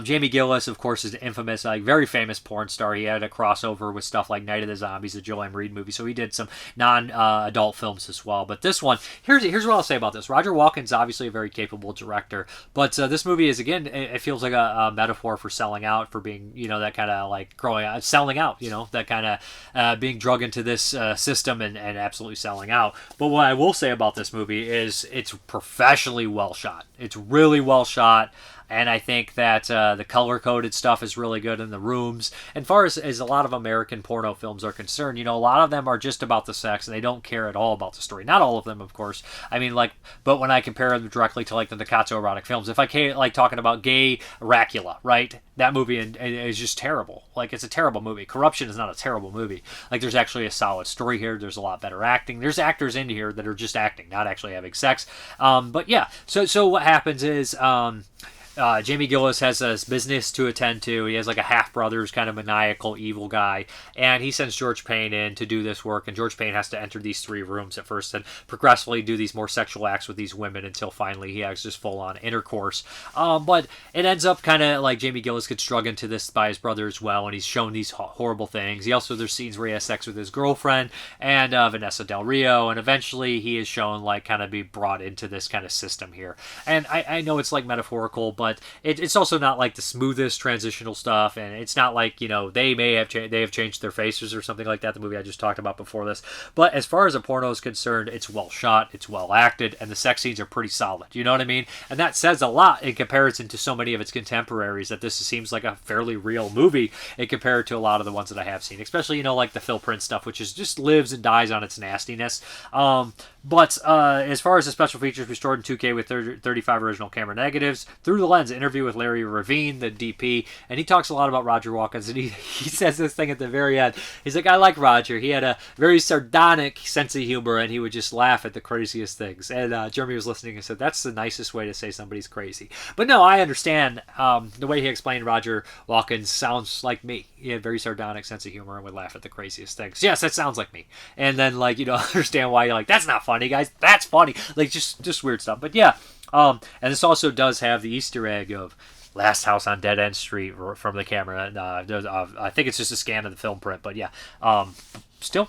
[SPEAKER 1] Jamie Gillis, of course, is an infamous, very famous porn star. He had a crossover with stuff like Night of the Zombies, the Joel M. Reed movie, so he did some non-adult films as well. But this one, here's what I'll say about this. Roger Watkins, obviously a very capable director, but this movie is, again, it feels like a metaphor for selling out, for being, that kind of like growing out, selling out, that kind of being drug into this system and absolutely selling out. But what I will say about this movie is it's professionally well shot. It's really well shot, and I think that the color-coded stuff is really good in the rooms. And far as a lot of American porno films are concerned, a lot of them are just about the sex, and they don't care at all about the story. Not all of them, of course. I mean, but when I compare them directly to, the Nakatsu erotic films, if I talking about gay Dracula, right? That movie is just terrible. It's a terrible movie. Corruption is not a terrible movie. There's actually a solid story here. There's a lot better acting. There's actors in here that are just acting, not actually having sex. But yeah, so what happens is Jamie Gillis has this business to attend to. He has a half-brother who's kind of maniacal, evil guy, and he sends George Payne in to do this work, and George Payne has to enter these 3 rooms at first and progressively do these more sexual acts with these women until finally he has just full-on intercourse. But it ends up kind of like Jamie Gillis gets drug into this by his brother as well, and he's shown these horrible things. There's scenes where he has sex with his girlfriend and Vanessa Del Rio, and eventually he is shown kind of be brought into this kind of system here. And I know it's metaphorical, but it's also not the smoothest transitional stuff, and it's not they have changed their faces or something like that, the movie I just talked about before this. But as far as a porno is concerned, it's well shot, it's well acted, and the sex scenes are pretty solid. You know what I mean? And that says a lot in comparison to so many of its contemporaries, that this seems like a fairly real movie in compared to a lot of the ones that I have seen, especially the Phil Prince stuff, which is just lives and dies on its nastiness. But as far as the special features, restored in 2K with 35 original camera negatives, Through the Lens, interview with Larry Ravine, the DP, and he talks a lot about Roger Watkins, and he says this thing at the very end. He's like, I like Roger. He had a very sardonic sense of humor, and he would just laugh at the craziest things. And Jeremy was listening and said, that's the nicest way to say somebody's crazy. But no, I understand the way he explained Roger Watkins sounds like me. He had a very sardonic sense of humor and would laugh at the craziest things. Yes, that sounds like me. And then understand why you're that's not funny, guys. That's funny. Just weird stuff. But yeah. And this also does have the Easter egg of Last House on Dead End Street from the camera. I think it's just a scan of the film print, but yeah. Still,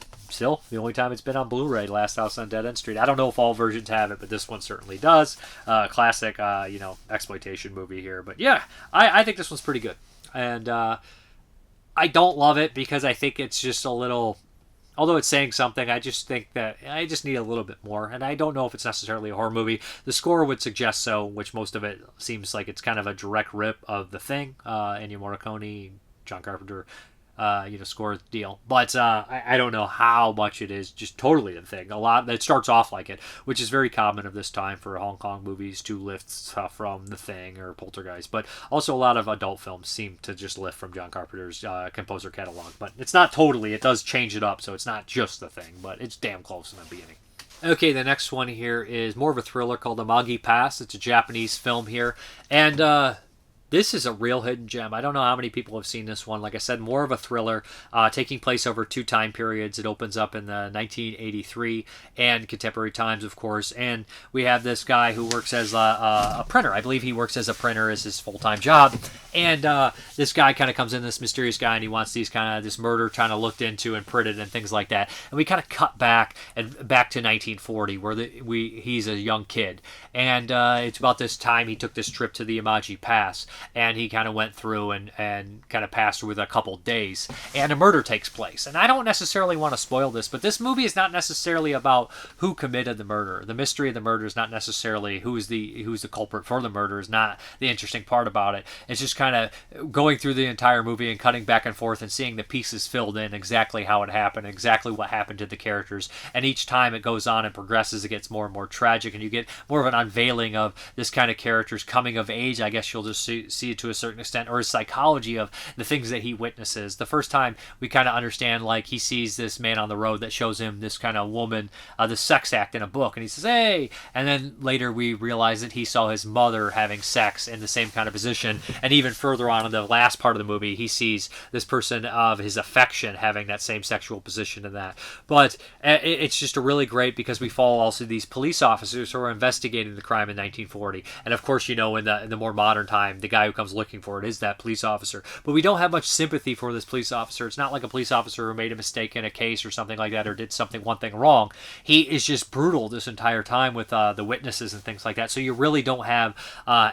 [SPEAKER 1] the only time it's been on Blu-ray, Last House on Dead End Street. I don't know if all versions have it, but this one certainly does. Classic, exploitation movie here. But yeah, I think this one's pretty good. And I don't love it because I think it's just a little... Although it's saying something, I just think that I just need a little bit more. And I don't know if it's necessarily a horror movie. The score would suggest so, which most of it seems like it's kind of a direct rip of The Thing, Ennio Morricone, John Carpenter, score deal. But I don't know how much it is just totally The Thing. A lot that starts off like it, which is very common of this time for Hong Kong movies to lift stuff from The Thing or Poltergeist. But also a lot of adult films seem to just lift from John Carpenter's composer catalog. But it's not totally. It does change it up, so it's not just The Thing, but it's damn close in the beginning. Okay, the next one here is more of a thriller called Amagi Pass. It's a Japanese film here. And this is a real hidden gem. I don't know how many people have seen this one. Like I said, more of a thriller, taking place over 2 time periods. It opens up in the 1983 and contemporary times, of course. And we have this guy who works as a printer. I believe he works as a printer as his full-time job. And this guy kind of comes in, this mysterious guy, and he wants this murder kind of looked into and printed and things like that. And we kind of cut back to 1940, where he's a young kid. And it's about this time he took this trip to the Amagi Pass. And he kind of went through and kind of passed through with a couple days. And a murder takes place. And I don't necessarily want to spoil this, but this movie is not necessarily about who committed the murder. The mystery of the murder is not necessarily who's the culprit for the murder is not the interesting part about it. It's just kind of going through the entire movie and cutting back and forth and seeing the pieces filled in exactly how it happened, exactly what happened to the characters. And each time it goes on and progresses, it gets more and more tragic, and you get more of an unveiling of this kind of character's coming of age, I guess you'll just see it to a certain extent, or his psychology of the things that he witnesses. The first time we kind of understand, like, he sees this man on the road that shows him this kind of woman, the sex act in a book, and he says, hey! And then later we realize that he saw his mother having sex in the same kind of position, and even further on in the last part of the movie, he sees this person of his affection having that same sexual position in that. But it's just a really great, because we follow also these police officers who are investigating the crime in 1940, and of course, in the more modern time, the guy who comes looking for it is that police officer. But we don't have much sympathy for this police officer. It's not like a police officer who made a mistake in a case or something like that, or did one thing wrong. He is just brutal this entire time with the witnesses and things like that. So you really don't have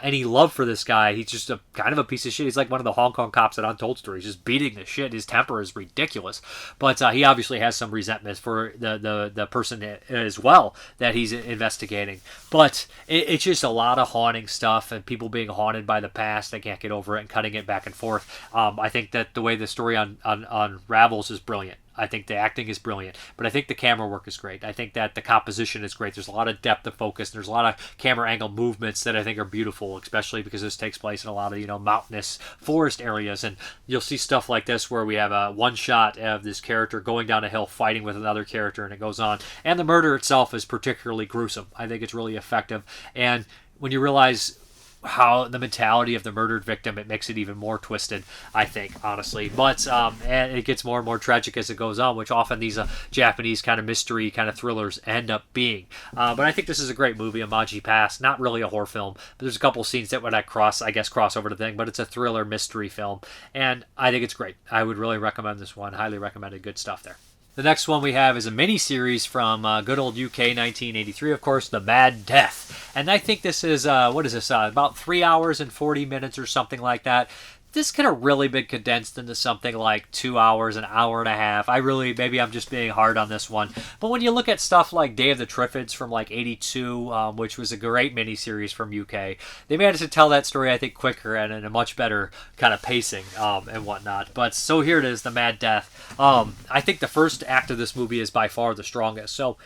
[SPEAKER 1] any love for this guy. He's just a kind of a piece of shit. He's like one of the Hong Kong cops at Untold Stories, just beating the shit. His temper is ridiculous. But he obviously has some resentment for the person as well that he's investigating. But it's just a lot of haunting stuff and people being haunted by the past. They can't get over it and cutting it back and forth. I think that the way the story unravels is brilliant. I think the acting is brilliant, but I think the camera work is great. I think that the composition is great. There's a lot of depth of focus. There's a lot of camera angle movements that I think are beautiful, especially because this takes place in a lot of, mountainous forest areas. And you'll see stuff like this where we have a one shot of this character going down a hill fighting with another character, and it goes on. And the murder itself is particularly gruesome. I think it's really effective. And when you realize how the mentality of the murdered victim, it makes it even more twisted, I think, honestly. But and it gets more and more tragic as it goes on, which often these Japanese kind of mystery kind of thrillers end up being. But I think this is a great movie, Amagi Pass. Not really a horror film, but there's a couple scenes that would cross over to the thing, but it's a thriller mystery film, and I think it's great. I would really recommend this one. Highly recommended. Good stuff there. The next one we have is a mini-series from good old UK 1983, of course, The Mad Death. And I think this is, about 3 hours and 40 minutes or something like that. This could have really been condensed into something like 2 hours, an hour and a half. Maybe I'm just being hard on this one. But when you look at stuff like Day of the Triffids from like 82, which was a great miniseries from UK, they managed to tell that story, I think, quicker and in a much better kind of pacing and whatnot. But so here it is, The Mad Death. I think the first act of this movie is by far the strongest. So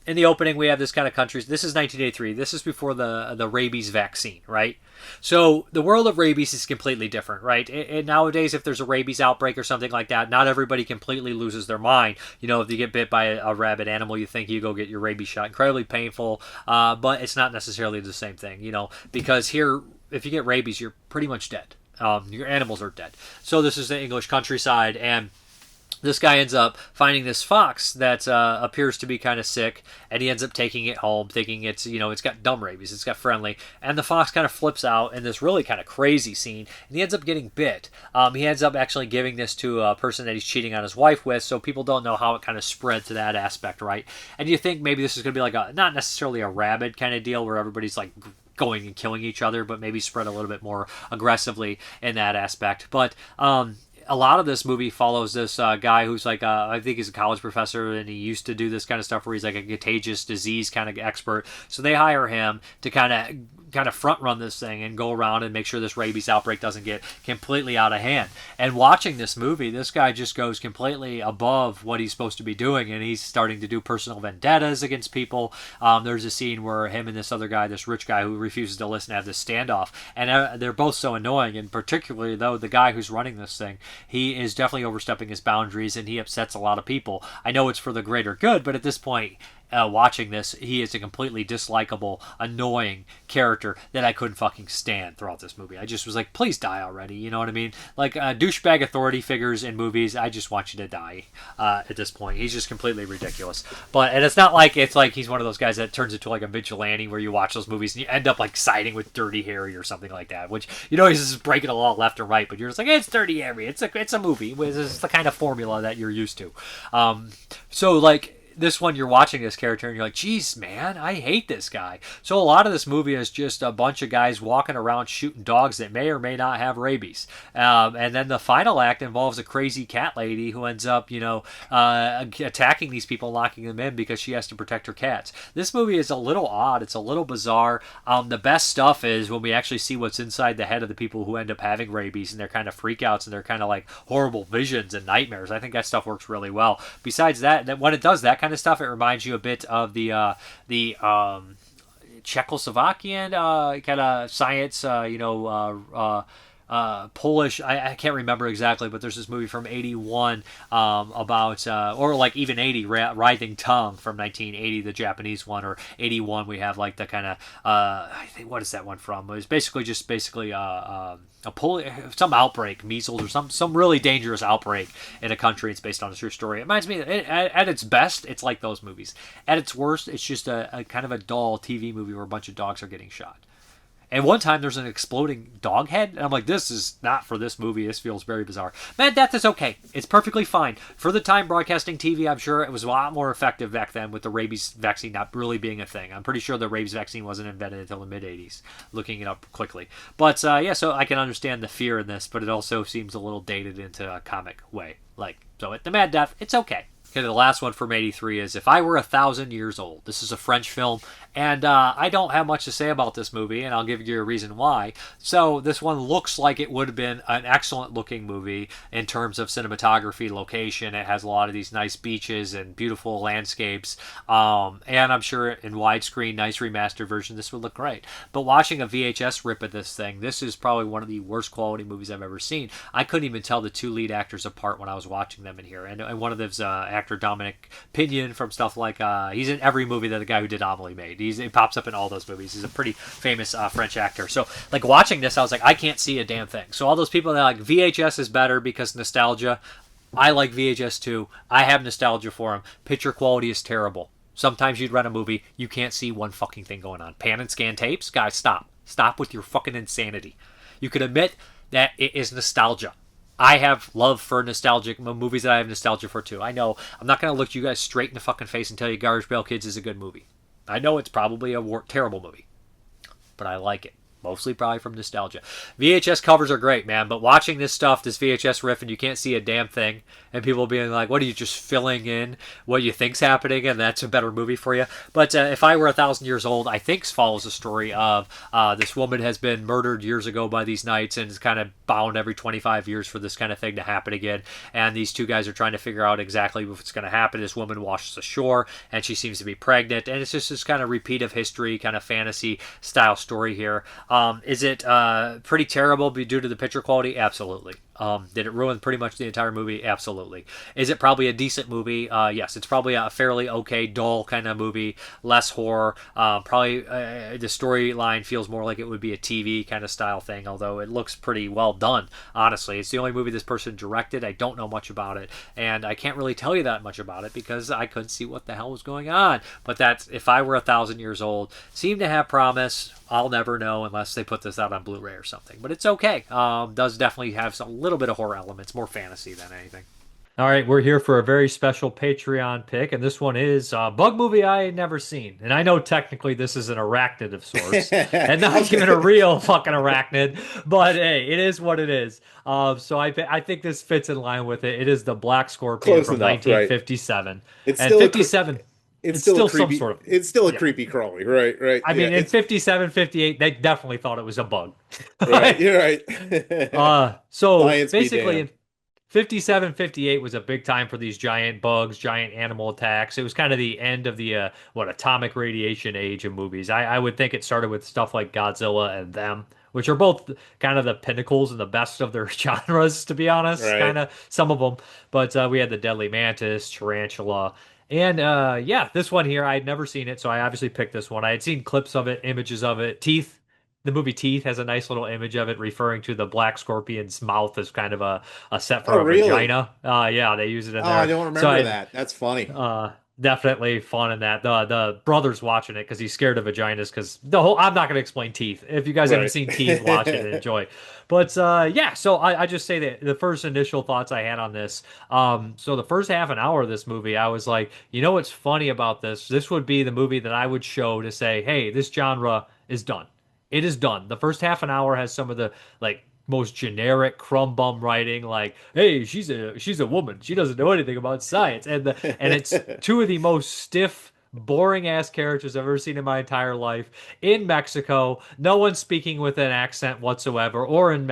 [SPEAKER 1] in the opening, we have this kind of country. This is 1983. This is before the rabies vaccine, right? So the world of rabies is completely different, right? And nowadays, if there's a rabies outbreak or something like that, not everybody completely loses their mind. If you get bit by a rabid animal, you think you go get your rabies shot. Incredibly painful, but it's not necessarily the same thing, because here, if you get rabies, you're pretty much dead. Your animals are dead. So this is the English countryside, and this guy ends up finding this fox that appears to be kind of sick, and he ends up taking it home, thinking it's, it's got dumb rabies, it's got friendly, and the fox kind of flips out in this really kind of crazy scene, and he ends up getting bit. He ends up actually giving this to a person that he's cheating on his wife with, so people don't know how it kind of spread to that aspect, right? And you think maybe this is going to be like not necessarily a rabid kind of deal where everybody's like going and killing each other, but maybe spread a little bit more aggressively in that aspect. But a lot of this movie follows this guy who's like, I think he's a college professor, and he used to do this kind of stuff where he's like a contagious disease kind of expert. So they hire him to kind of front run this thing and go around and make sure this rabies outbreak doesn't get completely out of hand. And watching this movie, this guy just goes completely above what he's supposed to be doing, and he's starting to do personal vendettas against people. There's a scene where him and this other guy, this rich guy who refuses to listen, have this standoff, and they're both so annoying. And particularly though, the guy who's running this thing, he is definitely overstepping his boundaries, and he upsets a lot of people. I know it's for the greater good, but at this point, watching this, he is a completely dislikable, annoying character that I couldn't fucking stand throughout this movie. I just was like, please die already, you know what I mean? Like, douchebag authority figures in movies, I just want you to die at this point. He's just completely ridiculous. And it's not like he's one of those guys that turns into like a vigilante where you watch those movies and you end up like siding with Dirty Harry or something like that, which, he's just breaking the law left and right, but you're just like, hey, it's Dirty Harry. It's a movie. It's the kind of formula that you're used to. So, like, this one, you're watching this character and you're like, geez, man, I hate this guy. So a lot of this movie is just a bunch of guys walking around shooting dogs that may or may not have rabies. And then the final act involves a crazy cat lady who ends up, attacking these people, locking them in because she has to protect her cats. This movie is a little odd. It's a little bizarre. The best stuff is when we actually see what's inside the head of the people who end up having rabies, and they're kind of freakouts and they're kind of like horrible visions and nightmares. I think that stuff works really well. Besides that, when it does that kind of stuff, it reminds you a bit of the Czechoslovakian kind of science, Polish, I can't remember exactly, but there's this movie from 81 about, or like even 80, Writhing Tongue from 1980, the Japanese one, or 81, we have like the kind of, I think, what is that one from? It was basically some outbreak, measles or some really dangerous outbreak in a country. It's based on a true story. It reminds me, at its best, it's like those movies. At its worst, it's just a kind of a dull TV movie where a bunch of dogs are getting shot. And one time there's an exploding dog head, and I'm like, this is not for this movie. This feels very bizarre. Mad Death is okay. It's perfectly fine. For the time broadcasting TV, I'm sure it was a lot more effective back then with the rabies vaccine not really being a thing. I'm pretty sure the rabies vaccine wasn't invented until the mid-'80s, looking it up quickly. But, so I can understand the fear in this, but it also seems a little dated into a comic way. So at the Mad Death, it's okay. Okay, the last one from 83 is If I Were 1,000 Years Old. This is a French film, and I don't have much to say about this movie, and I'll give you a reason why. So this one looks like it would have been an excellent-looking movie in terms of cinematography, location. It has a lot of these nice beaches and beautiful landscapes, and I'm sure in widescreen, nice remastered version, this would look great. But watching a VHS rip of this thing, this is probably one of the worst quality movies I've ever seen. I couldn't even tell the two lead actors apart when I was watching them in here, and one of them's actor Dominic Pinion from stuff like he's in every movie that the guy who did Amelie made. He pops up in all those movies. He's a pretty famous French actor. So like watching this, I was like, I can't see a damn thing. So all those people that are like VHS is better because nostalgia, I like VHS too. I have nostalgia for them. Picture quality is terrible. Sometimes you'd rent a movie, you can't see one fucking thing going on. Pan and scan tapes, guys, stop with your fucking insanity. You could admit that it is nostalgia. I have love for nostalgic movies that I have nostalgia for too. I know I'm not going to look you guys straight in the fucking face and tell you Garbage Pail Kids is a good movie. I know it's probably a terrible movie, but I like it. Mostly probably from nostalgia. VHS covers are great, man, but watching this stuff, this VHS riff, and you can't see a damn thing, and people being like, what are you, just filling in what you think's happening, and that's a better movie for you? But If I Were 1,000 Years Old, I think follows the story of this woman has been murdered years ago by these knights and is kind of bound every 25 years for this kind of thing to happen again, and these two guys are trying to figure out exactly what's going to happen. This woman washes ashore, and she seems to be pregnant, and it's just this kind of repeat of history, kind of fantasy style story here. Is it pretty terrible due to the picture quality? Absolutely. Did it ruin pretty much the entire movie? Absolutely. Is it probably a decent movie? Yes, it's probably a fairly okay, dull kind of movie, less horror. Probably the storyline feels more like it would be a TV kind of style thing, although it looks pretty well done, honestly. It's the only movie this person directed. I don't know much about it, and I can't really tell you that much about it because I couldn't see what the hell was going on. But that's, if I were 1,000 years old, seemed to have promise. I'll never know unless they put this out on Blu-ray or something. But it's okay. Does definitely have a little bit of horror elements, more fantasy than anything. All right, we're here for a very special Patreon pick, and this one is a bug movie I had never seen. And I know technically this is an arachnid of sorts, and not even a real fucking arachnid, but hey, it is what it is. So I think this fits in line with it. It is the Black Scorpion
[SPEAKER 13] Close
[SPEAKER 1] from
[SPEAKER 13] enough,
[SPEAKER 1] 1957.
[SPEAKER 13] Right. It's
[SPEAKER 1] and
[SPEAKER 13] still
[SPEAKER 1] 57.
[SPEAKER 13] It's still
[SPEAKER 1] some sort of.
[SPEAKER 13] It's still a creepy crawly, right?
[SPEAKER 1] I mean, in 57, 58, they definitely thought it was a bug.
[SPEAKER 13] Right, you're right.
[SPEAKER 1] So
[SPEAKER 13] Science
[SPEAKER 1] basically, in 57, 58 was a big time for these giant bugs, giant animal attacks. It was kind of the end of the atomic radiation age of movies. I would think it started with stuff like Godzilla and Them, which are both kind of the pinnacles and the best of their genres, to be honest.
[SPEAKER 13] Right.
[SPEAKER 1] Kind of some of them, but we had the Deadly Mantis, Tarantula. And this one here, I'd never seen it, so I obviously picked this one. I had seen clips of it, images of it. Teeth, the movie Teeth has a nice little image of it referring to the black scorpion's mouth as kind of a set for a vagina. Yeah, they use it in there.
[SPEAKER 13] I don't remember that. That's funny.
[SPEAKER 1] Definitely fun in that. The brother's watching it because he's scared of vaginas. Because I'm not going to explain Teeth. If you guys haven't seen Teeth, watch it and enjoy. But so I just say that the first initial thoughts I had on this. So the first half an hour of this movie, I was like, you know what's funny about this? This would be the movie that I would show to say, hey, this genre is done. It is done. The first half an hour has some of the most generic crumb bum writing, like, hey, she's a woman, she doesn't know anything about science, and it's two of the most stiff, boring ass characters I've ever seen in my entire life. In Mexico, no one's speaking with an accent whatsoever, or in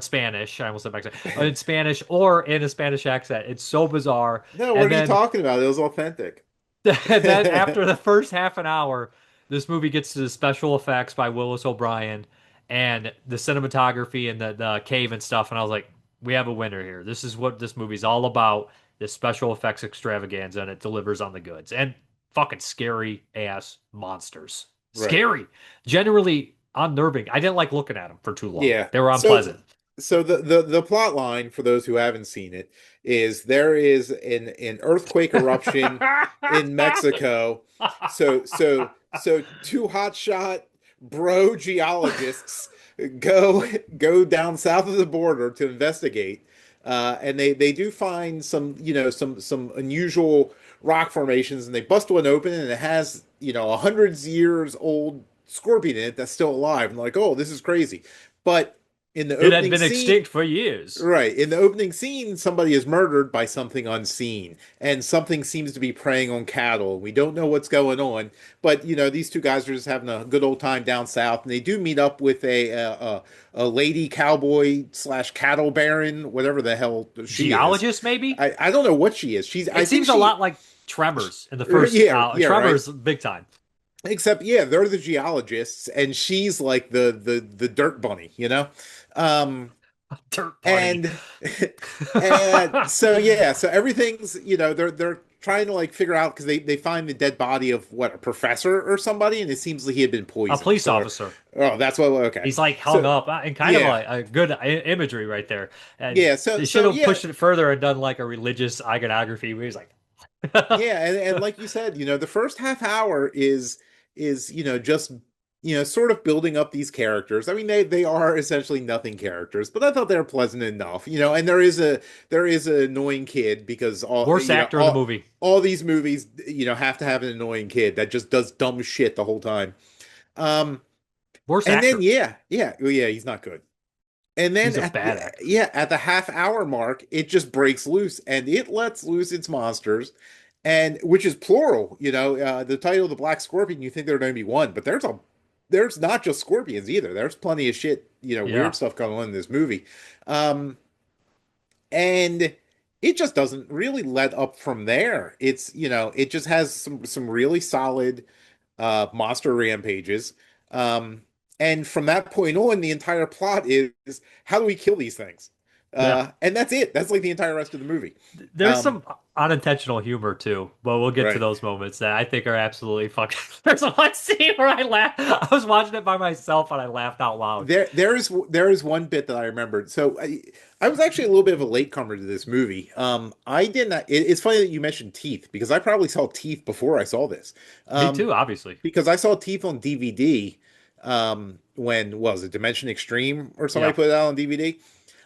[SPEAKER 1] Spanish. I almost said Mexican. In Spanish or in a Spanish accent. It's so bizarre.
[SPEAKER 13] No, what are you talking about? It was authentic.
[SPEAKER 1] And then after the first half an hour, this movie gets to the special effects by Willis O'Brien and the cinematography and the cave and stuff, and I was like, we have a winner here. This is what this movie's all about, this special effects extravaganza, and it delivers on the goods. And fucking scary ass monsters.
[SPEAKER 13] Right.
[SPEAKER 1] Scary. Generally unnerving. I didn't like looking at them for too long.
[SPEAKER 13] Yeah.
[SPEAKER 1] They were unpleasant.
[SPEAKER 13] So the plot line, for those who haven't seen it, is there is an earthquake eruption in Mexico. So two hotshot bro geologists go down south of the border to investigate, and they do find some unusual rock formations, and they bust one open, and it has 100 years old scorpion in it that's still alive. And like, oh, this is crazy. But in the
[SPEAKER 1] it had been extinct for years.
[SPEAKER 13] Right. In the opening scene, somebody is murdered by something unseen, and something seems to be preying on cattle. We don't know what's going on, but these two guys are just having a good old time down south, and they do meet up with a lady cowboy / cattle baron, whatever the hell she
[SPEAKER 1] geologist
[SPEAKER 13] is.
[SPEAKER 1] Maybe.
[SPEAKER 13] I don't know what she is.
[SPEAKER 1] It seems a lot like Tremors in the first. Tremors, right? Big time.
[SPEAKER 13] Except, they're the geologists, and she's like the dirt bunny,
[SPEAKER 1] Dirt bunny.
[SPEAKER 13] And so everything's they're trying to figure out, because they find the dead body of a professor or somebody, and it seems like he had been poisoned.
[SPEAKER 1] A police officer.
[SPEAKER 13] Oh, that's what. Okay,
[SPEAKER 1] he's hung up, and kind of a good imagery right there. And
[SPEAKER 13] so
[SPEAKER 1] they should have pushed it further and done a religious iconography where he's like.
[SPEAKER 13] and like you said, the first half hour is just sort of building up these characters. I mean, they are essentially nothing characters, but I thought they were pleasant enough, and there is an annoying kid, because
[SPEAKER 1] worst actor in the movie.
[SPEAKER 13] All these movies, have to have an annoying kid that just does dumb shit the whole time.
[SPEAKER 1] Worst actor.
[SPEAKER 13] Then he's not good. And then
[SPEAKER 1] he's a bad actor.
[SPEAKER 13] At the half hour mark, it just breaks loose, and it lets loose its monsters, and which is plural. The title, The Black Scorpion, you think there are going to be one, but there's not just scorpions either. There's plenty of shit, weird stuff going on in this movie. And it just doesn't really let up from there. It's, it just has some really solid monster rampages. And from that point on, the entire plot is, how do we kill these things?
[SPEAKER 1] Yeah.
[SPEAKER 13] And that's it. That's like the entire rest of the movie.
[SPEAKER 1] There's some unintentional humor too, but we'll get to
[SPEAKER 13] Right.
[SPEAKER 1] those moments that I think are absolutely fucking. There's one scene where I laughed. I was watching it by myself and I laughed out loud.
[SPEAKER 13] There is one bit that I remembered. So I was actually a little bit of a latecomer to this movie. I did not. It's funny that you mentioned Teeth because I probably saw Teeth before I saw this.
[SPEAKER 1] Me too, obviously.
[SPEAKER 13] Because I saw Teeth on DVD. When what was it, Dimension Extreme or somebody
[SPEAKER 1] Yeah.
[SPEAKER 13] put it out on DVD.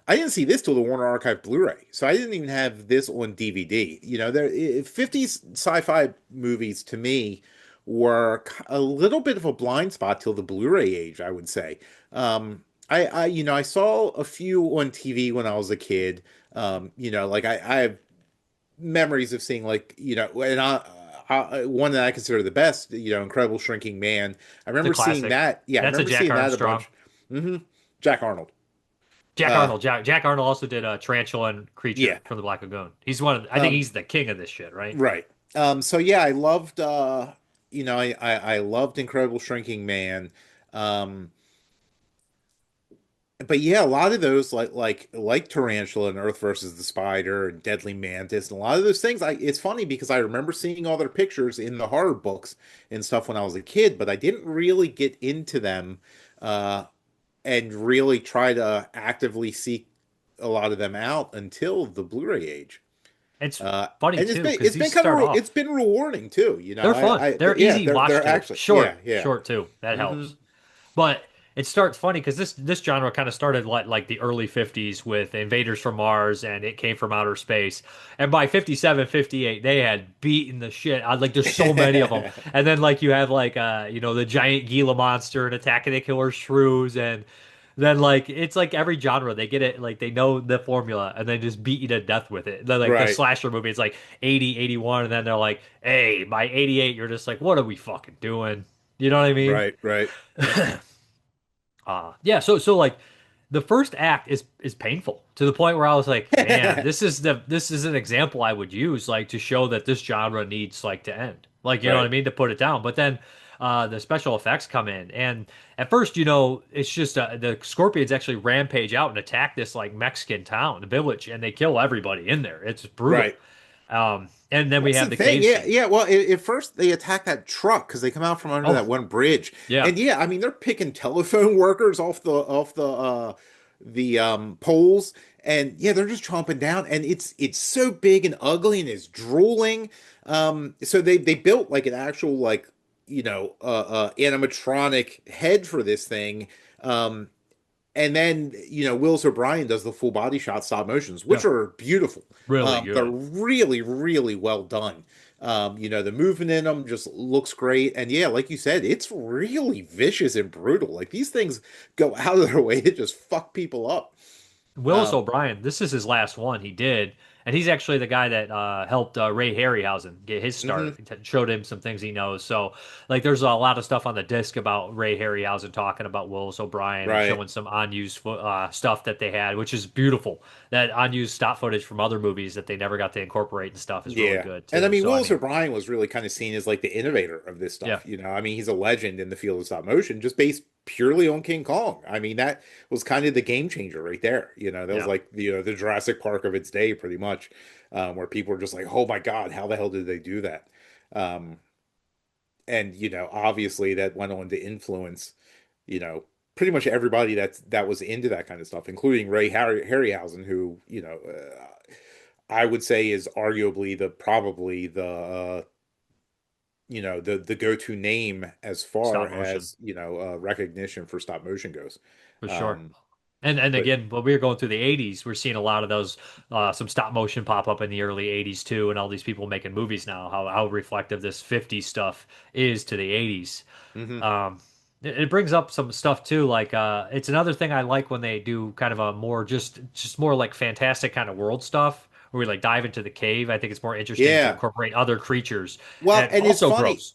[SPEAKER 13] I didn't see this till the Warner Archive Blu-ray, so I didn't even have this on DVD. You know, there 50s sci-fi movies to me were a little bit of a blind spot till the Blu-ray age, I would say. I saw a few on TV when I was a kid. Like I have memories of seeing like and one that I consider the best, Incredible Shrinking Man. I remember seeing that. Yeah,
[SPEAKER 1] That's
[SPEAKER 13] I remember
[SPEAKER 1] a Jack
[SPEAKER 13] seeing that a
[SPEAKER 1] Armstrong.
[SPEAKER 13] bunch. Mm-hmm. Jack Arnold.
[SPEAKER 1] Jack Arnold also did Tarantula and Creature
[SPEAKER 13] Yeah.
[SPEAKER 1] from the Black Lagoon. He's one of I think he's the king of this shit, right?
[SPEAKER 13] Right. So yeah, I loved I loved Incredible Shrinking Man. But yeah, a lot of those like Tarantula and Earth versus the Spider and Deadly Mantis and a lot of those things, it's funny because I remember seeing all their pictures in the horror books and stuff when I was a kid, but I didn't really get into them and really try to actively seek a lot of them out until the Blu-ray age.
[SPEAKER 1] It's funny
[SPEAKER 13] and
[SPEAKER 1] too.
[SPEAKER 13] it's been kind of it's been rewarding too.
[SPEAKER 1] They're fun. They're easy watch.
[SPEAKER 13] They're
[SPEAKER 1] too.
[SPEAKER 13] actually
[SPEAKER 1] short,
[SPEAKER 13] yeah.
[SPEAKER 1] short too. That helps. But it starts funny because this genre kind of started like the early 50s with Invaders from Mars and It Came from Outer Space. And by 57, 58, they had beaten the shit. Like there's so many of them. And then like you have like the giant Gila monster and Attack of the Killer Shrews, and then like it's like every genre they get it, like they know the formula and they just beat you to death with it. Then like the slasher movie, it's like 80, 81, and then they're like, hey, by 88, you're just like, what are we fucking doing? You know what I mean?
[SPEAKER 13] Right.
[SPEAKER 1] Yeah, so like the first act is painful to the point where I was like, man, this is an example I would use like to show that this genre needs like to end. Like, you know what I mean, to put it down. But then the special effects come in, and at first, it's just the Scorpions actually rampage out and attack this like Mexican town, the village, and they kill everybody in there. It's brutal.
[SPEAKER 13] Right.
[SPEAKER 1] And then we have the
[SPEAKER 13] thing.
[SPEAKER 1] cave
[SPEAKER 13] Yeah. Well, at first they attack that truck because they come out from under that one bridge.
[SPEAKER 1] Yeah.
[SPEAKER 13] And yeah, I mean they're picking telephone workers off the poles, and yeah, they're just chomping down, and it's so big and ugly and it's drooling. So they built like an actual animatronic head for this thing. And then, Willis O'Brien does the full body shot stop motions, which are beautiful.
[SPEAKER 1] Really good.
[SPEAKER 13] They're really, really well done. The movement in them just looks great. And yeah, like you said, it's really vicious and brutal. Like these things go out of their way to just fuck people up.
[SPEAKER 1] Willis O'Brien, this is his last one he did. And he's actually the guy that helped Ray Harryhausen get his start. Showed him some things he knows. So, like, there's a lot of stuff on the disc about Ray Harryhausen talking about Willis O'Brien and showing some unused stuff that they had, which is beautiful. That unused stop footage from other movies that they never got to incorporate and stuff is really good. Too.
[SPEAKER 13] And I mean,
[SPEAKER 1] so,
[SPEAKER 13] Willis O'Brien was really kind of seen as like the innovator of this stuff.
[SPEAKER 1] Yeah.
[SPEAKER 13] I mean, he's a legend in the field of stop motion, just based purely on King Kong. I mean, that was kind of the game changer right there. That was like the Jurassic Park of its day, pretty much, where people were just like, "Oh my God, how the hell did they do that?" And obviously that went on to influence, pretty much everybody that was into that kind of stuff, including Ray Harryhausen, who I would say is arguably the go-to name as far as recognition for stop motion goes.
[SPEAKER 1] For sure. And again, when we were going through the 80s, we're seeing a lot of those, some stop motion pop up in the early 80s too, and all these people making movies now, how reflective this 50s stuff is to the 80s. It brings up some stuff too, like it's another thing I like when they do kind of a more just more like fantastic kind of world stuff, where we like dive into the cave. I think it's more interesting to incorporate other creatures.
[SPEAKER 13] Well, and it's funny.
[SPEAKER 1] gross.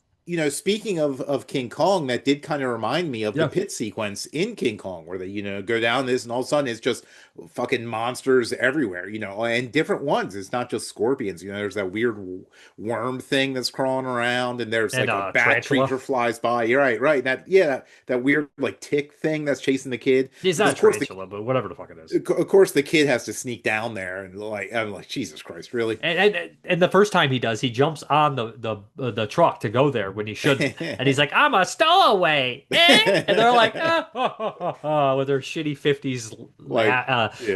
[SPEAKER 13] speaking of King Kong, that did kind of remind me of the
[SPEAKER 1] Yeah.
[SPEAKER 13] pit sequence in King Kong, where they, go down this, and all of a sudden it's just fucking monsters everywhere, and different ones. It's not just scorpions. There's that weird worm thing that's crawling around, and there's
[SPEAKER 1] And
[SPEAKER 13] like a bat
[SPEAKER 1] tarantula.
[SPEAKER 13] creature flies by. You're right. That weird like tick thing that's chasing the kid.
[SPEAKER 1] He's not a
[SPEAKER 13] Of course,
[SPEAKER 1] tarantula, but whatever the fuck it is.
[SPEAKER 13] of course, the kid has to sneak down there, and I'm like, Jesus Christ, really?
[SPEAKER 1] And the first time he does, he jumps on the truck to go there when he shouldn't, and he's like, "I'm a stowaway," and they're like, with their shitty 50s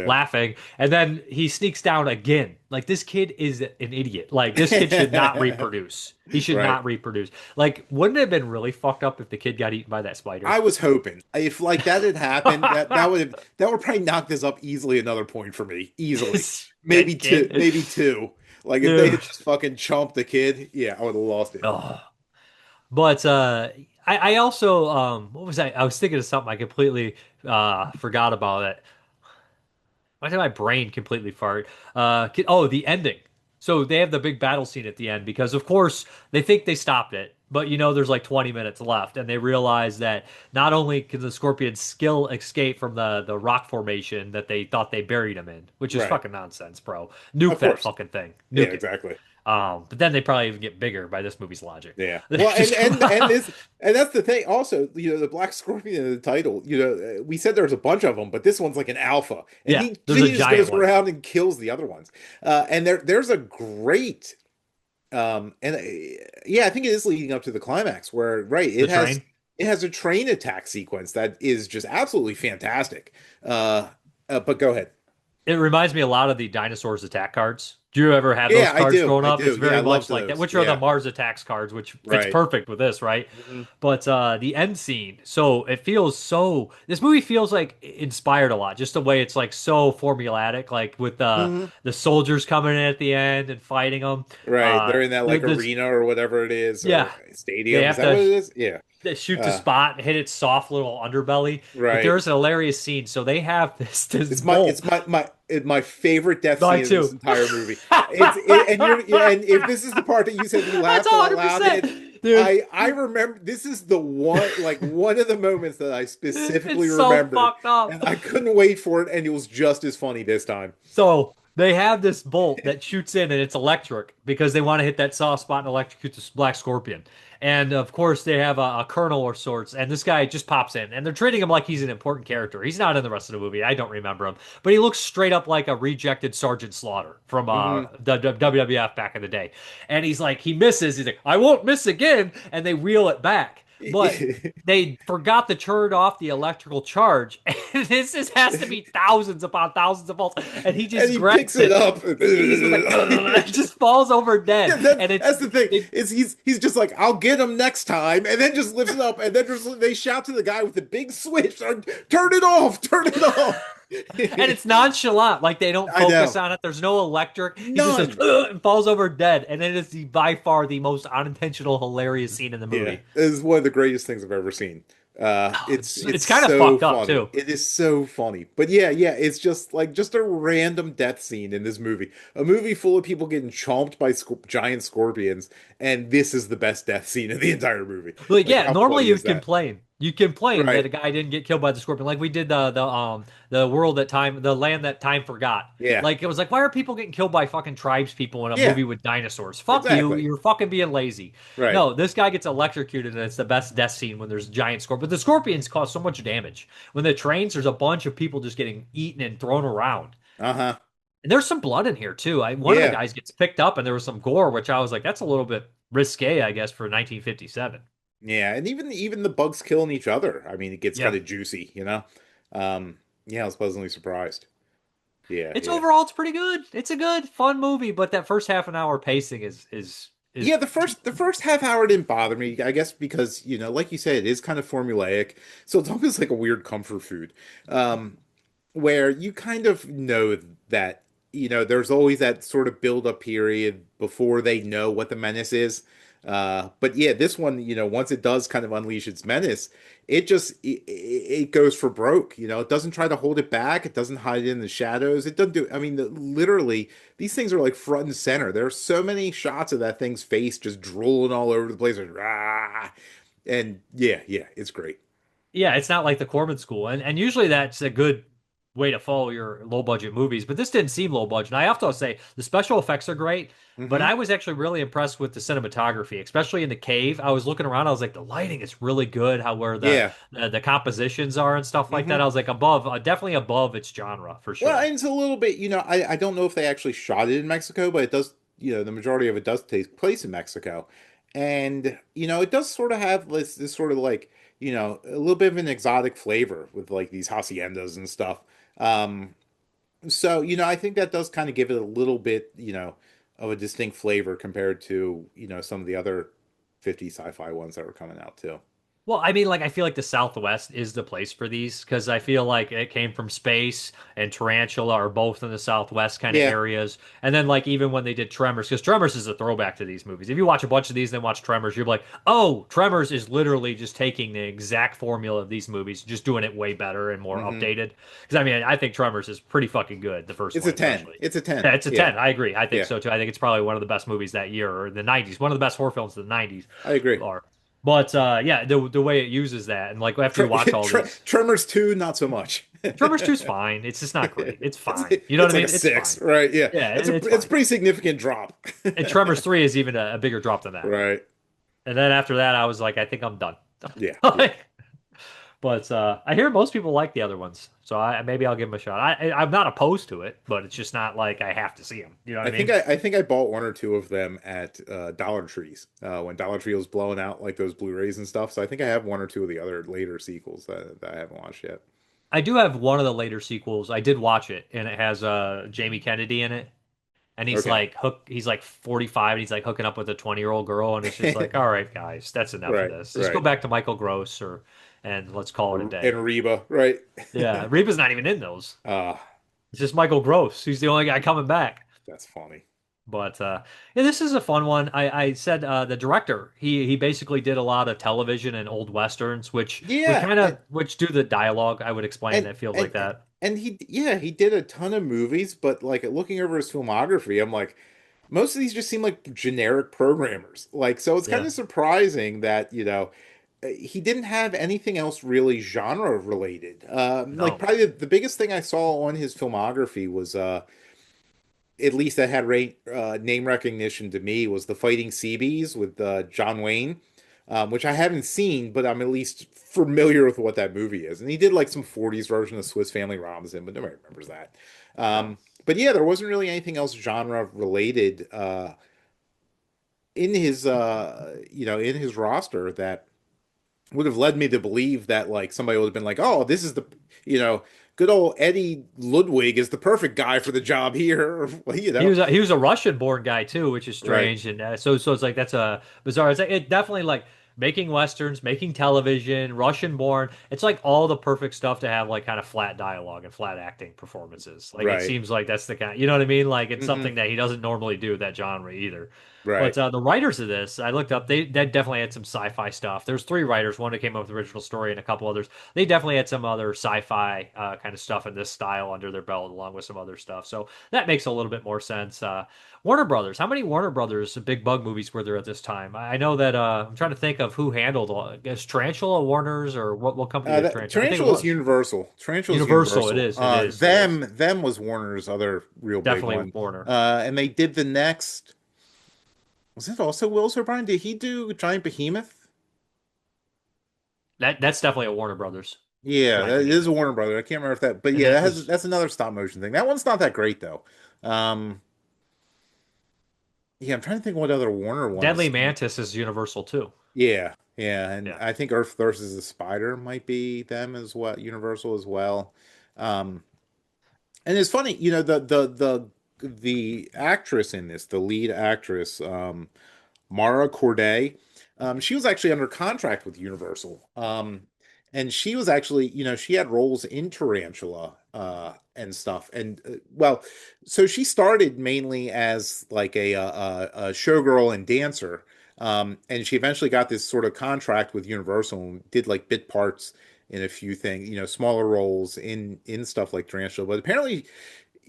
[SPEAKER 1] laughing, and then he sneaks down again. Like, this kid is an idiot. Like, this kid should not reproduce. He should not reproduce. Like, wouldn't it have been really fucked up if the kid got eaten by that spider?
[SPEAKER 13] I was hoping if like that had happened, that would probably knock this up easily another point for me. Easily. Maybe two. Like if they had just fucking chomped the kid, yeah, I would have lost it.
[SPEAKER 1] Oh. But I also what was I was thinking of something I completely forgot about it. Why did my brain completely fart? The ending. So they have the big battle scene at the end because, of course, they think they stopped it, but there's like 20 minutes left, and they realize that not only can the Scorpions still escape from the rock formation that they thought they buried him in, which is fucking nonsense, bro. Nuke that fucking thing. Nuke it.
[SPEAKER 13] Exactly.
[SPEAKER 1] But then they probably even get bigger by this movie's logic.
[SPEAKER 13] Yeah. Well, and that's the thing. Also, the Black Scorpion in the title. We said there's a bunch of them, but this one's like an alpha, and he just goes around and kills the other ones. And there's a great, I think it is leading up to the climax where it has a train attack sequence that is just absolutely fantastic. But go ahead.
[SPEAKER 1] It reminds me a lot of the Dinosaurs attack cards. Do you ever have those cards growing up? It's very much like that, which are the Mars Attacks cards, which fits perfect with this, right? Mm-hmm. But the end scene, so it feels so... This movie feels like inspired a lot, just the way it's like so formulatic, like with the soldiers coming in at the end and fighting them.
[SPEAKER 13] Right, they're in that like arena or whatever it is. Or stadium. Is that what it is? Yeah.
[SPEAKER 1] They shoot the spot, hit its soft little underbelly.
[SPEAKER 13] Right.
[SPEAKER 1] But there's a hilarious scene. So they have this
[SPEAKER 13] it's my favorite death scene in this entire movie. And if this is the part that you said you laughed out loud in, I remember this is the one of the moments that I specifically remember.
[SPEAKER 1] Fucked up.
[SPEAKER 13] And I couldn't wait for it, and it was just as funny this time.
[SPEAKER 1] So they have this bolt that shoots in, and it's electric because they want to hit that soft spot and electrocute the Black Scorpion. And of course, they have a colonel of sorts, and this guy just pops in, and they're treating him like he's an important character. He's not in the rest of the movie. I don't remember him, but he looks straight up like a rejected Sergeant Slaughter from the WWF back in the day. And he's like, he misses. He's like, I won't miss again, and they reel it back. But they forgot to turn off the electrical charge, and this has to be thousands upon thousands of volts. And he just grabs
[SPEAKER 13] it up,
[SPEAKER 1] it just falls over dead.
[SPEAKER 13] Yeah, that's the thing. He's just like, I'll get him next time, and then just lifts it up, and then they shout to the guy with the big switch, turn it off, turn it off.
[SPEAKER 1] And it's nonchalant, like they don't focus on it. There's no electric. He just says, and falls over dead, and it is by far the most unintentional, hilarious scene in the movie.
[SPEAKER 13] Yeah, it is one of the greatest things I've ever seen. It's
[SPEAKER 1] kind of
[SPEAKER 13] so
[SPEAKER 1] fucked
[SPEAKER 13] funny.
[SPEAKER 1] up too.
[SPEAKER 13] It is so funny, but yeah, it's just a random death scene in this movie. A movie full of people getting chomped by giant scorpions, and this is the best death scene in the entire movie.
[SPEAKER 1] Like normally you'd complain. You complain that a guy didn't get killed by the scorpion, like we did the land that time forgot.
[SPEAKER 13] Yeah,
[SPEAKER 1] like it was like, why are people getting killed by fucking tribes people in a movie with dinosaurs? Fuck you, you're fucking being lazy.
[SPEAKER 13] Right.
[SPEAKER 1] No, this guy gets electrocuted, and it's the best death scene when there's giant scorpions. But the scorpions cause so much damage. When the trains, there's a bunch of people just getting eaten and thrown around.
[SPEAKER 13] And
[SPEAKER 1] there's some blood in here too. One of the guys gets picked up, and there was some gore, which I was like, that's a little bit risque, I guess, for 1957.
[SPEAKER 13] Yeah, and even the bugs killing each other. I mean, it gets kind of juicy, I was pleasantly surprised. Yeah,
[SPEAKER 1] overall it's pretty good. It's a good, fun movie, but that first half an hour pacing is
[SPEAKER 13] the first half hour didn't bother me, I guess, because like you said, it is kind of formulaic, so it's almost like a weird comfort food, where you kind of know that there's always that sort of build up period before they know what the menace is. But yeah, this one, once it does kind of unleash its menace, it goes for broke. It doesn't try to hold it back. It doesn't hide it in the shadows. It doesn't do. I mean, literally, these things are like front and center. There are so many shots of that thing's face just drooling all over the place, and yeah, it's great.
[SPEAKER 1] Yeah, it's not like the Corman School, and usually that's a good way to follow your low budget movies, but this didn't seem low budget. And I have to say the special effects are great, but I was actually really impressed with the cinematography, especially in the cave. I was looking around, I was like, the lighting is really good. How where the compositions are and stuff like that. I was like above, definitely above its genre for sure.
[SPEAKER 13] Well, and it's a little bit, I don't know if they actually shot it in Mexico, but it does, the majority of it does take place in Mexico. And, it does sort of have this sort of like, a little bit of an exotic flavor with like these haciendas and stuff. So, I think that does kind of give it a little bit, of a distinct flavor compared to, some of the other 50 sci-fi ones that were coming out too.
[SPEAKER 1] Well, I mean, like, I feel like the Southwest is the place for these because I feel like it came from Space and Tarantula are both in the Southwest kind of areas. And then, like, even when they did Tremors, because Tremors is a throwback to these movies. If you watch a bunch of these, then watch Tremors, you're like, oh, Tremors is literally just taking the exact formula of these movies, just doing it way better and more updated. Because, I mean, I think Tremors is pretty fucking good, the first
[SPEAKER 13] it's
[SPEAKER 1] one.
[SPEAKER 13] A 10.
[SPEAKER 1] Especially.
[SPEAKER 13] It's a 10.
[SPEAKER 1] Yeah, it's a 10. I agree. I think so, too. I think it's probably one of the best movies that year or the 90s. One of the best horror films of the 90s.
[SPEAKER 13] I agree.
[SPEAKER 1] But yeah, the way it uses that, and like after you watch all this,
[SPEAKER 13] Tremors 2, not so much.
[SPEAKER 1] Tremors 2's fine. It's just not great. It's fine. You know what I mean?
[SPEAKER 13] Like a 6, fine. Right? Yeah.
[SPEAKER 1] Yeah,
[SPEAKER 13] it's a pretty significant drop.
[SPEAKER 1] And Tremors 3 is even a bigger drop than that.
[SPEAKER 13] Right.
[SPEAKER 1] And then after that, I was like, I think I'm done.
[SPEAKER 13] Yeah.
[SPEAKER 1] But I hear most people like the other ones, so maybe I'll give them a shot. I'm not opposed to it, but it's just not like I have to see them. You know what I mean?
[SPEAKER 13] I think I bought one or two of them at Dollar Trees when Dollar Tree was blowing out like those Blu-rays and stuff. So I think I have one or two of the other later sequels that I haven't watched yet.
[SPEAKER 1] I do have one of the later sequels. I did watch it, and it has Jamie Kennedy in it. And he's he's like 45 and he's like hooking up with a 20-year-old girl. And it's just like, all right, guys, that's enough of this. Let's go back to Michael Gross and let's call it a day.
[SPEAKER 13] And Reba, right?
[SPEAKER 1] Yeah. Reba's not even in those. It's just Michael Gross. He's the only guy coming back.
[SPEAKER 13] That's funny.
[SPEAKER 1] But yeah, this is a fun one. I said the director, he basically did a lot of television and old westerns, which which do the dialogue. I would explain that feels like that.
[SPEAKER 13] And he did a ton of movies, but like looking over his filmography, I'm like, most of these just seem like generic programmers. Like, so it's kind of surprising that, he didn't have anything else really genre related. No. Like probably the biggest thing I saw on his filmography was, at least that had name recognition to me, was The Fighting Seabees with John Wayne. Which I haven't seen, but I'm at least familiar with what that movie is. And he did like some 40s version of Swiss Family Robinson, but nobody remembers that. But yeah, there wasn't really anything else genre related in his in his roster that would have led me to believe that like somebody would have been like, oh, this is the good old Eddie Ludwig is the perfect guy for the job here.
[SPEAKER 1] He was a Russian-born guy too, which is strange, right. And so it's like that's a bizarre. It's like it definitely like making westerns, making television, Russian-born. It's like all the perfect stuff to have like kind of flat dialogue and flat acting performances. Like it seems like that's the kind. You know what I mean? Like it's something that he doesn't normally do that genre either.
[SPEAKER 13] Right.
[SPEAKER 1] But the writers of this, I looked up, they definitely had some sci-fi stuff. There's 3 writers, one that came up with the original story and a couple others. They definitely had some other sci-fi kind of stuff in this style under their belt, along with some other stuff. So that makes a little bit more sense. Warner Brothers, how many Warner Brothers big bug movies were there at this time? I know that I'm trying to think of who handled. Is Tarantula Warner's or what company did Tarantula?
[SPEAKER 13] Tarantula is Universal.
[SPEAKER 1] Universal. It is.
[SPEAKER 13] Them was Warner's other real
[SPEAKER 1] definitely
[SPEAKER 13] big one.
[SPEAKER 1] Warner.
[SPEAKER 13] And they did the next. Was it also Wills O'Brien? Did he do Giant Behemoth?
[SPEAKER 1] That's definitely a Warner Brothers.
[SPEAKER 13] Yeah, that is a Warner Brother. I can't remember if that, but yeah, that's another stop motion thing. That one's not that great though. Yeah, I'm trying to think what other Warner ones.
[SPEAKER 1] Deadly Mantis is Universal too.
[SPEAKER 13] Yeah, and I think Earth versus the Spider might be them as well, Universal as well. And it's funny, the actress in this, the lead actress, Mara Corday, she was actually under contract with Universal. And she was actually, she had roles in Tarantula and stuff. And so she started mainly as like a showgirl and dancer. And she eventually got this sort of contract with Universal and did like bit parts in a few things, smaller roles in stuff like Tarantula. But apparently,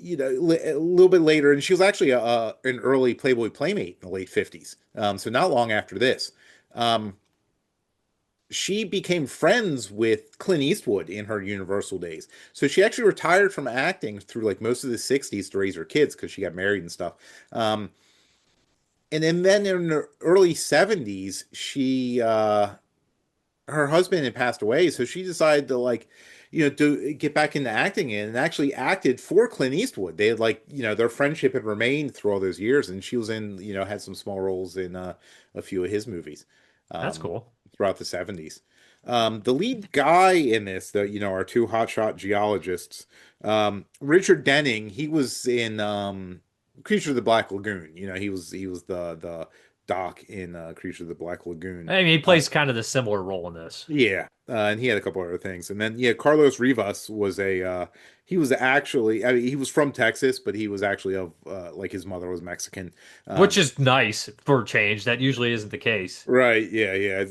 [SPEAKER 13] a little bit later, and she was actually an early Playboy Playmate in the late 50s. So not long after this. She became friends with Clint Eastwood in her Universal days. So she actually retired from acting through like most of the 60s to raise her kids because she got married and stuff. And then in the early 70s, her husband had passed away, so she decided to to get back into acting and actually acted for Clint Eastwood. They had their friendship had remained through all those years, and she was in, had some small roles in a few of his movies.
[SPEAKER 1] That's cool.
[SPEAKER 13] Throughout the 70s. The lead guy in this, our two hotshot geologists, Richard Denning, he was in Creature of the Black Lagoon. He was the Doc in Creature of the Black Lagoon.
[SPEAKER 1] I mean, he plays kind of the similar role in this.
[SPEAKER 13] Yeah, and he had a couple other things. And then, Carlos Rivas was he was actually, he was from Texas, but he was actually of, his mother was Mexican.
[SPEAKER 1] Which is nice for a change. That usually isn't the case.
[SPEAKER 13] Right, yeah.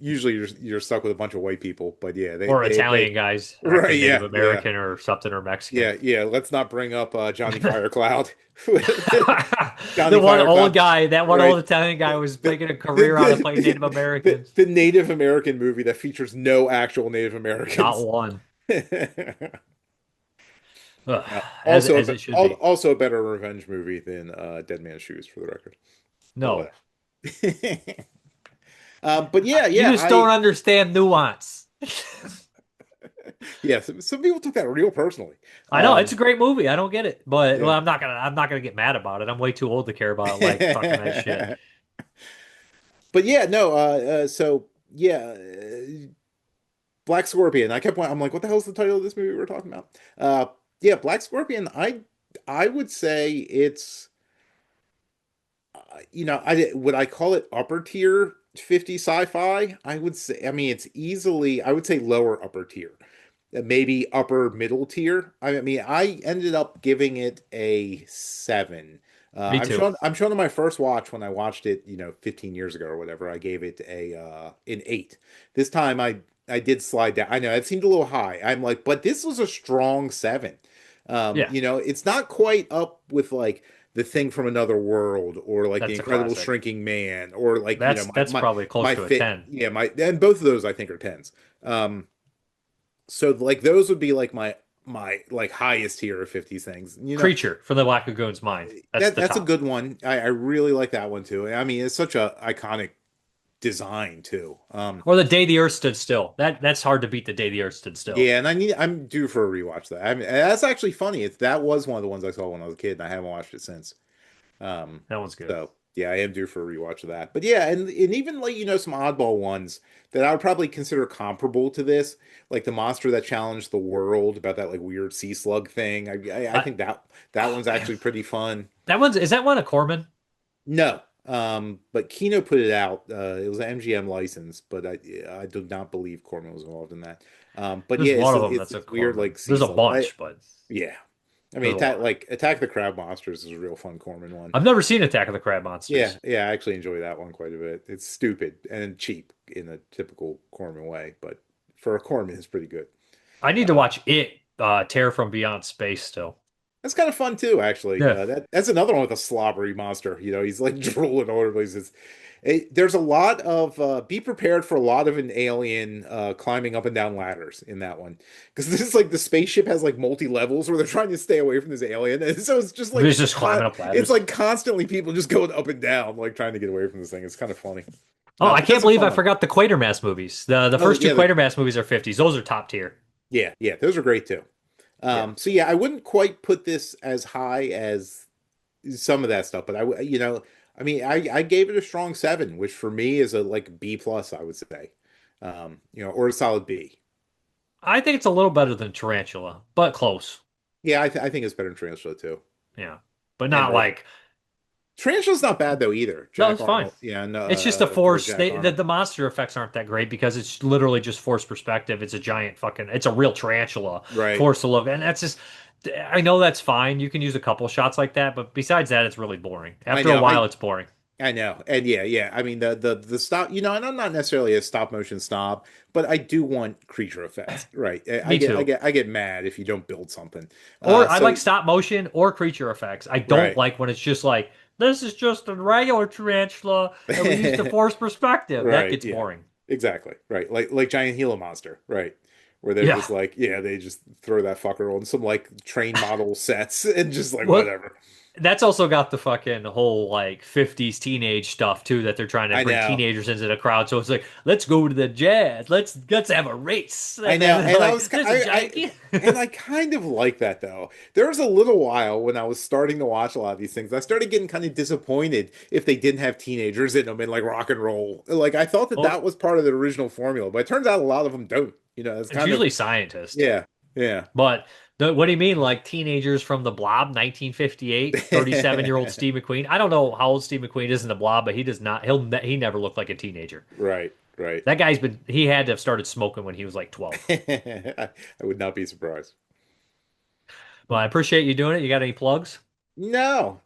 [SPEAKER 13] Usually you're stuck with a bunch of white people, but yeah.
[SPEAKER 1] Italian guys.
[SPEAKER 13] Right,
[SPEAKER 1] Native American or something, or Mexican.
[SPEAKER 13] Yeah. Let's not bring up Johnny Firecloud.
[SPEAKER 1] The one old guy, that one old Italian guy was making a career out of playing Native Americans.
[SPEAKER 13] The Native American movie that features no actual Native Americans.
[SPEAKER 1] Not one.
[SPEAKER 13] Also a better revenge movie than Dead Man's Shoes, for the record.
[SPEAKER 1] No.
[SPEAKER 13] But yeah.
[SPEAKER 1] You just don't understand nuance.
[SPEAKER 13] Yeah, some people took that real personally.
[SPEAKER 1] I know it's a great movie. I don't get it, but I'm not gonna get mad about it. I'm way too old to care about fucking that shit.
[SPEAKER 13] But yeah, no. Black Scorpion. I'm like, what the hell's the title of this movie we're talking about? Black Scorpion. I would say it's, would I call it upper tier 50 sci-fi? I would say. I mean, it's easily. I would say lower upper tier. Maybe upper middle tier. I mean, I ended up giving it a 7.
[SPEAKER 1] Me too.
[SPEAKER 13] I'm showing on my first watch when I watched it, 15 years ago or whatever. I gave it an 8. This time I did slide down. I know it seemed a little high. I'm like, but this was a strong 7. It's not quite up with like The Thing from Another World or like The Incredible Shrinking Man or like
[SPEAKER 1] that's probably close to a 10.
[SPEAKER 13] Yeah, and both of those I think are 10s. So like those would be like my like highest tier of 50s things.
[SPEAKER 1] Creature from the Black Lagoon's Mind.
[SPEAKER 13] That's a good one. I really like that one too. I mean, it's such a iconic design too.
[SPEAKER 1] Or The Day the Earth Stood Still. That's hard to beat The Day the Earth Stood Still.
[SPEAKER 13] Yeah, and I'm due for a rewatch of that. I mean, that's actually funny. That was one of the ones I saw when I was a kid, and I haven't watched it since.
[SPEAKER 1] That one's good.
[SPEAKER 13] So yeah, I am due for a rewatch of that. But yeah, and even like some oddball ones that I would probably consider comparable to this, like the monster that challenged the world about that like weird sea slug thing. I think that one's actually pretty fun.
[SPEAKER 1] Is that one a Corman?
[SPEAKER 13] No. But Kino put it out. It was an MGM license, but I do not believe Corman was involved in that. But
[SPEAKER 1] there's
[SPEAKER 13] yeah,
[SPEAKER 1] one of them
[SPEAKER 13] it's
[SPEAKER 1] that's a
[SPEAKER 13] weird
[SPEAKER 1] Corman.
[SPEAKER 13] like
[SPEAKER 1] there's a bunch, but
[SPEAKER 13] yeah. I mean, Attack the Crab Monsters is a real fun Corman one.
[SPEAKER 1] I've never seen Attack of the Crab Monsters.
[SPEAKER 13] Yeah, I actually enjoy that one quite a bit. It's stupid and cheap in a typical Corman way, but for a Corman, it's pretty good.
[SPEAKER 1] I need to watch it, Terror from Beyond Space still.
[SPEAKER 13] That's kind of fun too, actually.
[SPEAKER 1] Yeah.
[SPEAKER 13] That's another one with a slobbery monster. He's like drooling all over the place. There's a lot of be prepared for a lot of an alien climbing up and down ladders in that one, because this is like the spaceship has like multi levels where they're trying to stay away from this alien, and so it's just like
[SPEAKER 1] he's just climbing up ladders.
[SPEAKER 13] It's like constantly people just going up and down, like trying to get away from this thing. It's kind of funny.
[SPEAKER 1] Oh, I can't believe I forgot the Quatermass movies. The first two Quatermass movies are 50s. Those are top tier.
[SPEAKER 13] Yeah, those are great too. So yeah, I wouldn't quite put this as high as some of that stuff, but I gave it a strong 7, which for me is a like B plus, I would say, or a solid B.
[SPEAKER 1] I think it's a little better than Tarantula, but close.
[SPEAKER 13] Yeah, I think it's better than Tarantula too.
[SPEAKER 1] Yeah, but not like
[SPEAKER 13] Tarantula's not bad though either.
[SPEAKER 1] No, it's fine.
[SPEAKER 13] Yeah, no,
[SPEAKER 1] it's just a force. The monster effects aren't that great because it's literally just forced perspective. It's a giant it's a real tarantula force to look, and that's just. I know that's fine. You can use a couple shots like that, but besides that, it's really boring. After a while, it's boring.
[SPEAKER 13] I know, and yeah. I mean the stop, and I'm not necessarily a stop motion snob, but I do want creature effects, right?
[SPEAKER 1] Me too.
[SPEAKER 13] I get mad if you don't build something.
[SPEAKER 1] Or I like stop motion or creature effects. I don't
[SPEAKER 13] Right.
[SPEAKER 1] like when it's just like this is just a regular tarantula and we use the force perspective. That
[SPEAKER 13] Right,
[SPEAKER 1] gets
[SPEAKER 13] yeah.
[SPEAKER 1] boring.
[SPEAKER 13] Exactly, right. Like Giant Gila Monster, right? Where they're
[SPEAKER 1] Yeah.
[SPEAKER 13] just like, they just throw that fucker on some like train model sets and just like
[SPEAKER 1] Well,
[SPEAKER 13] whatever.
[SPEAKER 1] That's also got the fucking whole like 50s teenage stuff too that they're trying to
[SPEAKER 13] I
[SPEAKER 1] bring
[SPEAKER 13] know.
[SPEAKER 1] teenagers into the crowd. So it's like, let's go to the jazz. Let's have a race.
[SPEAKER 13] I know, and
[SPEAKER 1] like,
[SPEAKER 13] I was
[SPEAKER 1] "There's a giant
[SPEAKER 13] and I kind of like that though. There was a little while when I was starting to watch a lot of these things, I started getting kind of disappointed if they didn't have teenagers in them in like rock and roll. Like I thought that was part of the original formula, but it turns out a lot of them don't. It's
[SPEAKER 1] It's usually scientists.
[SPEAKER 13] Yeah, yeah.
[SPEAKER 1] But what do you mean, like teenagers from The Blob, 1958, 37-year-old Steve McQueen? I don't know how old Steve McQueen is in The Blob, but he does not. He never looked like a teenager.
[SPEAKER 13] Right.
[SPEAKER 1] That guy's he had to have started smoking when he was like 12.
[SPEAKER 13] I would not be surprised.
[SPEAKER 1] Well, I appreciate you doing it. You got any plugs?
[SPEAKER 13] No.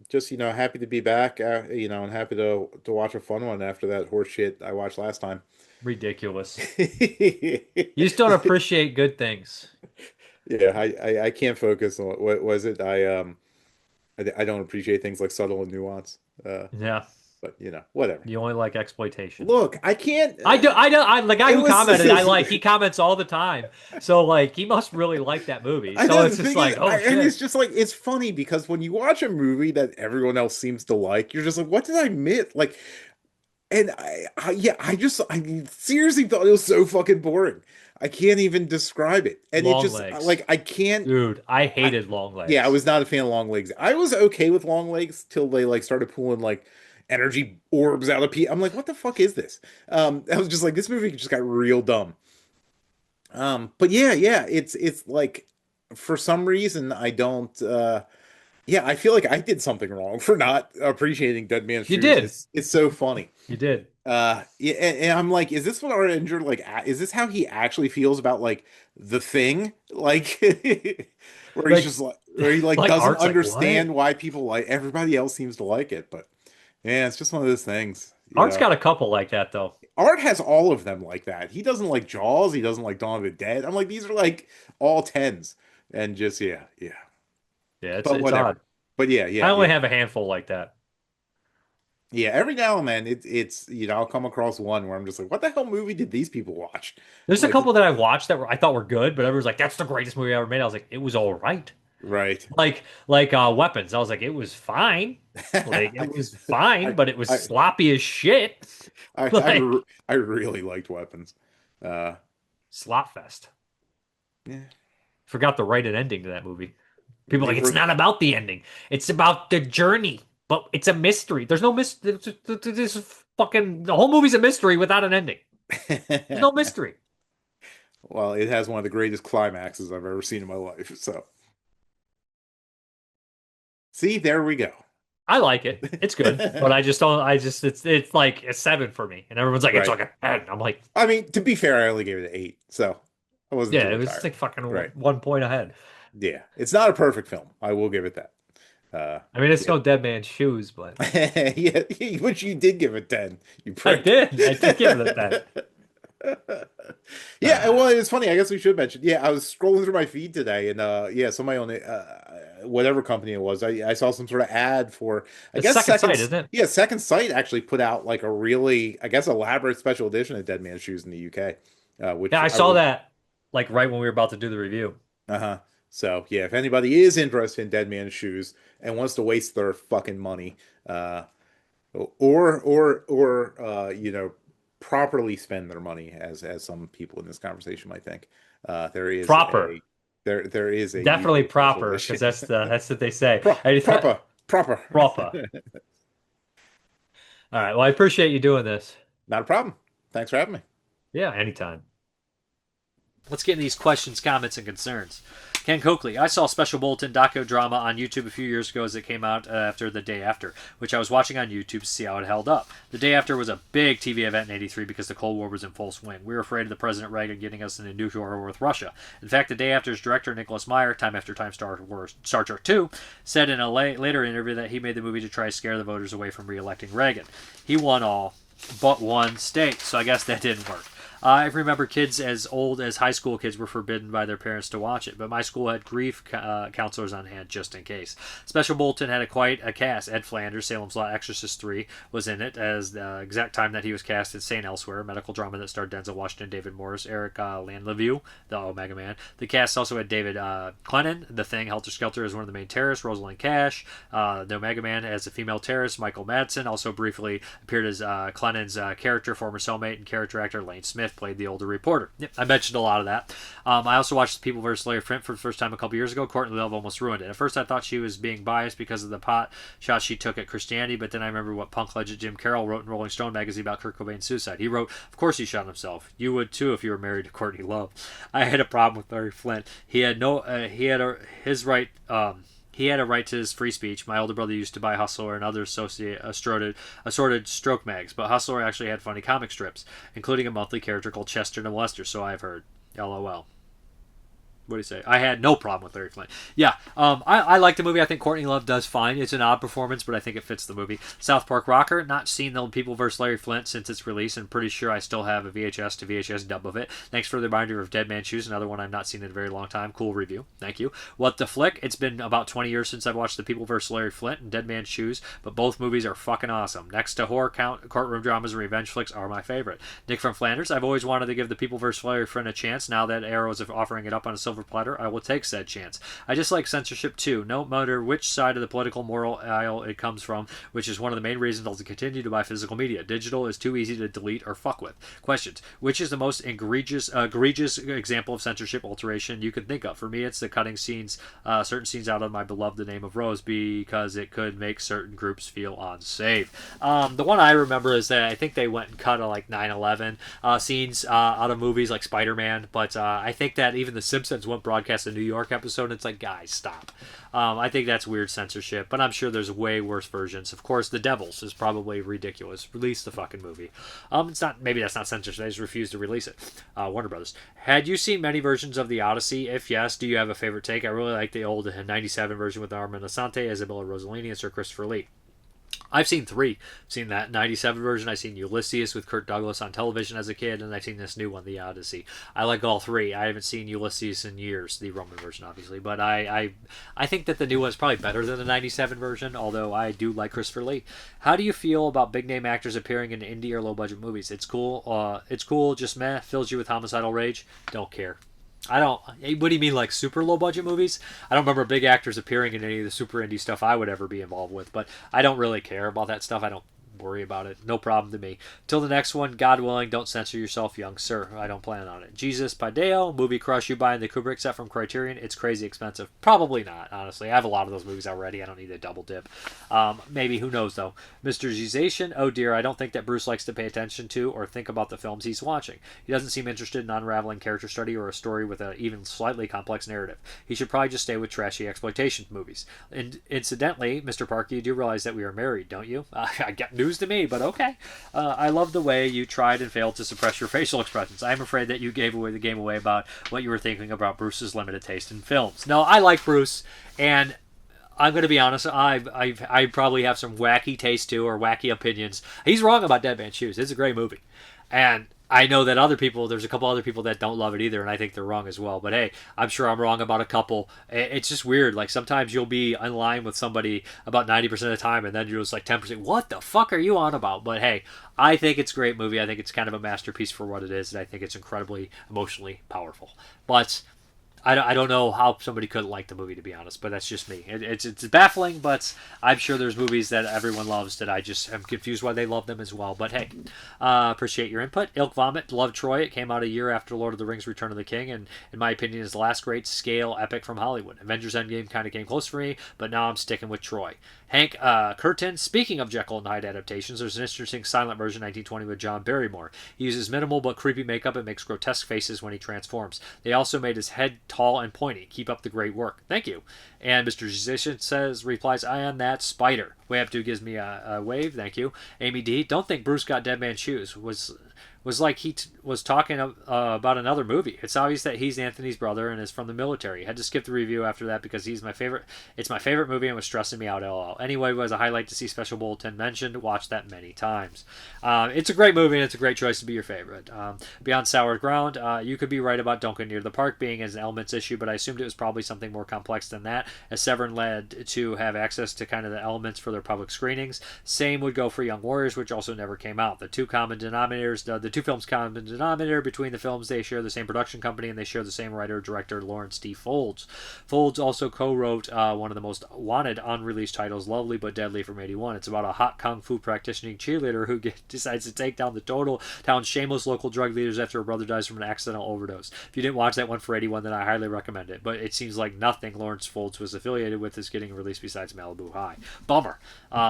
[SPEAKER 13] Just happy to be back. And happy to watch a fun one after that horse shit I watched last time.
[SPEAKER 1] Ridiculous. You just don't appreciate good things.
[SPEAKER 13] Yeah, I can't focus on what was it. I don't appreciate things like subtle and nuance.
[SPEAKER 1] Yeah.
[SPEAKER 13] But whatever.
[SPEAKER 1] You only like exploitation.
[SPEAKER 13] Look, I can't.
[SPEAKER 1] I do. The guy who commented. He comments all the time. So like, he must really like that movie. So it's just like, shit.
[SPEAKER 13] And it's just like it's funny because when you watch a movie that everyone else seems to like, you're just like, what did I miss? Like, and I seriously thought it was so fucking boring. I can't even describe it. And
[SPEAKER 1] Long
[SPEAKER 13] it just
[SPEAKER 1] legs.
[SPEAKER 13] like I can't.
[SPEAKER 1] Dude, I hated long legs.
[SPEAKER 13] Yeah, I was not a fan of long legs. I was okay with long legs till they like started pulling like energy orbs out of people. I'm like, what the fuck is this? I was just like, this movie just got real dumb. But yeah, it's like for some reason I don't. I feel like I did something wrong for not appreciating Dead Man's Shoes.
[SPEAKER 1] You did.
[SPEAKER 13] It's so funny.
[SPEAKER 1] You did.
[SPEAKER 13] And I'm like, is this what our injured is this how he actually feels about like the thing? Like where he's just like where he like doesn't
[SPEAKER 1] Art's
[SPEAKER 13] understand why people like everybody else seems to like it, but yeah, it's just one of those things.
[SPEAKER 1] Art's got a couple like that though.
[SPEAKER 13] Art has all of them like that. He doesn't like Jaws. He doesn't like Dawn of the Dead. I'm like, these are like all 10s, and just yeah.
[SPEAKER 1] It's odd.
[SPEAKER 13] But yeah.
[SPEAKER 1] I only have a handful like that.
[SPEAKER 13] Yeah, every now and then it's I'll come across one where I'm just like, what the hell movie did these people watch?
[SPEAKER 1] There's a couple that I watched that I thought were good, but everyone's like, that's the greatest movie ever made. I was like, it was all right.
[SPEAKER 13] Right.
[SPEAKER 1] Like Weapons. I was like, it was fine. Like it was fine, but it was sloppy as shit.
[SPEAKER 13] I really liked Weapons.
[SPEAKER 1] Slop fest.
[SPEAKER 13] Yeah.
[SPEAKER 1] Forgot to write an ending to that movie. People are like, it's not about the ending. It's about the journey. But it's a mystery. There's no mystery. The whole movie's a mystery without an ending. There's no mystery.
[SPEAKER 13] Well, it has one of the greatest climaxes I've ever seen in my life. So, see, there we go.
[SPEAKER 1] I like it. It's good, but I just don't. It's like a 7 for me, and everyone's like, it's like a 10. I'm like,
[SPEAKER 13] I mean, to be fair, I only gave it an 8, so I wasn't.
[SPEAKER 1] Yeah, it was like fucking 1 point ahead.
[SPEAKER 13] Yeah, it's not a perfect film. I will give it that.
[SPEAKER 1] I mean, it's no Dead Man's Shoes, but
[SPEAKER 13] yeah, which you did give it 10. You
[SPEAKER 1] I did give it a 10.
[SPEAKER 13] Yeah, well, it's funny. I guess we should mention. Yeah, I was scrolling through my feed today, and somebody on whatever company it was, I saw some sort of ad for. I guess
[SPEAKER 1] Second Sight, isn't it?
[SPEAKER 13] Yeah, Second Sight actually put out like a really, I guess, elaborate special edition of Dead Man's Shoes in the UK. Which
[SPEAKER 1] I saw that like right when we were about to do the review.
[SPEAKER 13] So yeah, if anybody is interested in Dead Man's Shoes and wants to waste their fucking money, or properly spend their money, as some people in this conversation might think, there is
[SPEAKER 1] proper.
[SPEAKER 13] There is a
[SPEAKER 1] definitely proper, because that's what they say.
[SPEAKER 13] Proper.
[SPEAKER 1] All right. Well, I appreciate you doing this.
[SPEAKER 13] Not a problem. Thanks for having me.
[SPEAKER 1] Yeah, anytime.
[SPEAKER 14] Let's get into these questions, comments, and concerns.
[SPEAKER 1] Ken Coakley. I saw Special Bulletin docudrama on YouTube a few years ago as it came out after The Day After, which I was watching on YouTube to see how it held up. The Day After was a big TV event in 83 because the Cold War was in full swing. We were afraid of the President Reagan getting us in a nuclear war with Russia. In fact, The Day After's director, Nicholas Meyer, time after time Star Trek 2, said in a later interview that he made the movie to try to scare the voters away from re-electing Reagan. He won all but one state, so I guess that didn't work. I remember kids as old as high school kids were forbidden by their parents to watch it, but my school had grief counselors on hand just in case. Special Bulletin had quite a cast. Ed Flanders, Salem's Lot Exorcist 3, was in it as the exact time that he was cast in St. Elsewhere, a medical drama that starred Denzel Washington, David Morris, Eric Landlevue, the Omega Man. The cast also had David Clennon, The Thing, Helter Skelter, as one of the main terrorists, Rosalind Cash, the Omega Man as a female terrorist, Michael Madsen, also briefly appeared as Clennon's character, former cellmate and character actor Lane Smith played the older reporter. Yep, I mentioned a lot of that. I also watched The People vs. Larry Flint for the first time a couple years ago. Courtney Love almost ruined it. At first I thought she was being biased because of the pot shot she took at Christianity, but then I remember what punk legend Jim Carroll wrote in Rolling Stone magazine about Kurt Cobain's suicide. He wrote, "Of course he shot himself. You would too if you were married to Courtney Love." I had a problem with Larry Flint. He had a right to his free speech. My older brother used to buy Hustler and other assorted stroke mags, but Hustler actually had funny comic strips, including a monthly character called Chester the Molester, so I've heard. LOL. What do you say? I had no problem with Larry Flint. Yeah, I like the movie. I think Courtney Love does fine. It's an odd performance, but I think it fits the movie. South Park Rocker. Not seen The People vs. Larry Flint since its release, and pretty sure I still have a VHS to VHS dub of it. Thanks for the reminder of Dead Man Shoes, another one I've not seen in a very long time. Cool review. Thank you. What the Flick? It's been about 20 years since I've watched The People vs. Larry Flint and Dead Man Shoes, but both movies are fucking awesome. Next to horror courtroom dramas and revenge flicks are my favorite. Nick from Flanders. I've always wanted to give The People vs. Larry Flint a chance. Now that Arrow is offering it up on a silver platter, I will take said chance. I just like censorship too, no matter which side of the political moral aisle it comes from, which is one of the main reasons I'll continue to buy physical media. Digital is too easy to delete or fuck with. Questions. Which is the most egregious example of censorship alteration you can think of? For me, it's the cutting certain scenes out of My Beloved The Name of Rose because it could make certain groups feel unsafe. The one I remember is that I think they went and cut like 9/11 scenes out of movies like Spider-Man, but I think that even The Simpsons went broadcast a New York episode, and it's like, guys, stop. I think that's weird censorship, but I'm sure there's way worse versions. Of course, The Devils is probably ridiculous. Release the fucking movie. Maybe that's not censorship. They just refuse to release it. Warner Brothers. Had you seen many versions of The Odyssey? If yes, do you have a favorite take? I really like the old 97 version with Armand Assante, Isabella Rossellini, and Sir Christopher Lee. I've seen 3. I've seen that 97 version. I've seen Ulysses with Kirk Douglas on television as a kid, and I've seen this new one, The Odyssey. I like all 3. I haven't seen Ulysses in years, the Roman version, obviously, but I think that the new one's probably better than the 97 version, although I do like Christopher Lee. How do you feel about big-name actors appearing in indie or low-budget movies? It's cool, just meh, fills you with homicidal rage? Don't care. What do you mean, like super low budget movies? I don't remember big actors appearing in any of the super indie stuff I would ever be involved with, but I don't really care about that stuff. I don't worry about it. No problem to me. Till the next one, God willing, don't censor yourself, young sir. I don't plan on it. Jesus Padeo, movie crush. You buying the Kubrick set from Criterion? It's crazy expensive. Probably not, honestly. I have a lot of those movies already. I don't need a double dip. Maybe, who knows, though. Mr. Zization, oh dear, I don't think that Bruce likes to pay attention to or think about the films he's watching. He doesn't seem interested in unraveling character study or a story with an even slightly complex narrative. He should probably just stay with trashy exploitation movies. And incidentally, Mr. Parker, you do realize that we are married, don't you? I got news to me, but okay. I love the way you tried and failed to suppress your facial expressions. I'm afraid that you gave away the game away about what you were thinking about Bruce's limited taste in films. No, I like Bruce, and I'm going to be honest, I probably have some wacky taste too, or wacky opinions. He's wrong about Dead Man's Shoes. It's a great movie. And I know that there's a couple other people that don't love it either, and I think they're wrong as well. But hey, I'm sure I'm wrong about a couple. It's just weird. Like, sometimes you'll be in line with somebody about 90% of the time, and then you're just like 10%, what the fuck are you on about? But hey, I think it's a great movie. I think it's kind of a masterpiece for what it is, and I think it's incredibly emotionally powerful. But I don't know how somebody could like the movie, to be honest, but that's just me. It's baffling, but I'm sure there's movies that everyone loves that I just am confused why they love them as well. But hey, appreciate your input. Ilk Vomit, love Troy. It came out a year after Lord of the Rings Return of the King, and in my opinion is the last great scale epic from Hollywood. Avengers Endgame kind of came close for me, but now I'm sticking with Troy. Hank Curtin, speaking of Jekyll and Hyde adaptations, there's an interesting silent version 1920 with John Barrymore. He uses minimal but creepy makeup and makes grotesque faces when he transforms. They also made his head tall and pointy. Keep up the great work. Thank you. And Mr. Musician replies, I am that spider. Way Up Do gives me a wave. Thank you. Amy D, don't think Bruce got Dead Man's Shoes. Was like he was talking about another movie. It's obvious that he's Anthony's brother and is from the military. Had to skip the review after that because he's my favorite. It's my favorite movie and was stressing me out. LOL. Anyway, it was a highlight to see Special Bulletin mentioned. Watched that many times. It's a great movie and it's a great choice to be your favorite. Beyond Sour Ground, you could be right about Don't Go Near the Park being as an elements issue, but I assumed it was probably something more complex than that, as Severn led to have access to kind of the elements for their public screenings. Same would go for Young Warriors, which also never came out. The two films common denominator between the films, they share the same production company and they share the same writer-director Lawrence D. Folds. Folds also co-wrote one of the most wanted unreleased titles, Lovely But Deadly, from '81. It's about a hot kung fu practicing cheerleader who decides to take down the town's shameless local drug leaders after her brother dies from an accidental overdose. If you didn't watch that one for '81, then I highly recommend it. But it seems like nothing Lawrence Folds was affiliated with is getting released besides Malibu High. Bummer.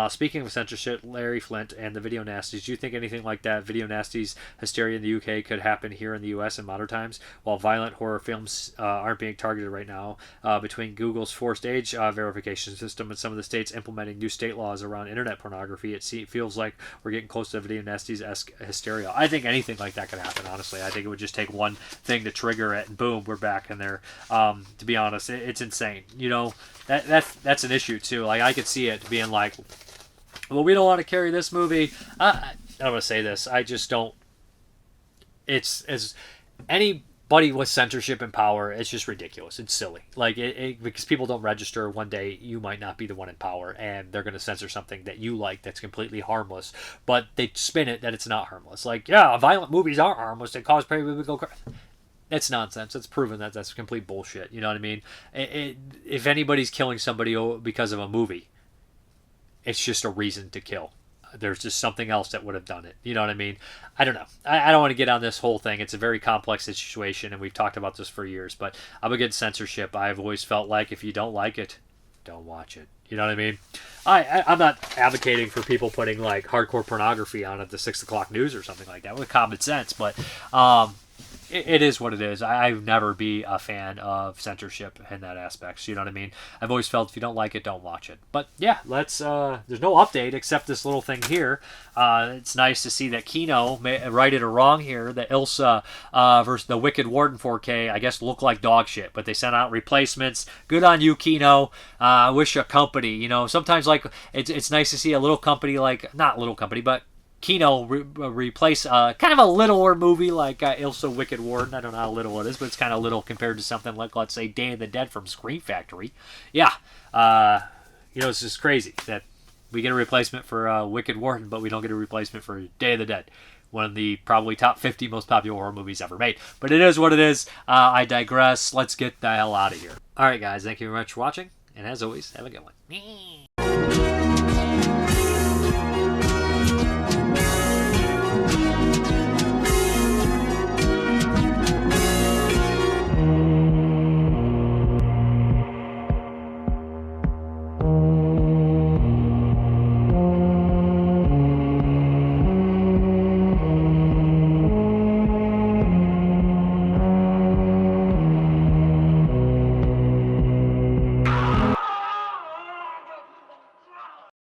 [SPEAKER 1] Speaking of censorship, Larry Flint and the Video Nasties, do you think anything like that Video Nasties hysteria in the UK could happen here in the US in modern times? While violent horror films aren't being targeted right now, between Google's forced age verification system and some of the states implementing new state laws around internet pornography, it feels like we're getting close to Video Nasties-esque hysteria. I think anything like that could happen, honestly. I think it would just take one thing to trigger it, and boom, we're back in there. To be honest, it's insane. You know, that's an issue, too. Like, I could see it being like, well, we don't want to carry this movie. I don't want to say this. I just don't. It's as anybody with censorship and power, it's just ridiculous. It's silly. Like because people don't register. One day you might not be the one in power, and they're going to censor something that you like that's completely harmless. But they spin it that it's not harmless. Like, yeah, violent movies are harmless. They cause people to go crazy. That's nonsense. It's proven that that's complete bullshit. You know what I mean? If anybody's killing somebody because of a movie, it's just a reason to kill. There's just something else that would have done it. You know what I mean? I don't know. I don't want to get on this whole thing. It's a very complex situation, and we've talked about this for years, but I'm against censorship. I've always felt like if you don't like it, don't watch it. You know what I mean? I'm not advocating for people putting like hardcore pornography on at the 6 o'clock news or something like that with common sense, but it is what it is. I've never be a fan of censorship in that aspect. So you know what I mean? I've always felt if you don't like it, don't watch it. But yeah, there's no update except this little thing here. It's nice to see that Kino righted a wrong here. That Ilsa versus the Wicked Warden 4K, I guess, look like dog shit. But they sent out replacements. Good on you, Kino. I wish a company, you know, sometimes like it's nice to see a little company like, not little company, but Kino replace kind of a littler movie like Ilsa Wicked Warden. I don't know how little it is, but it's kind of little compared to something like, let's say, Day of the Dead from Scream Factory. Yeah, you know, it's just crazy that we get a replacement for Wicked Warden, but we don't get a replacement for Day of the Dead, one of the probably top 50 most popular horror movies ever made. But it is what it is. I digress. Let's get the hell out of here. All right, guys, thank you very much for watching, and as always, have a good one.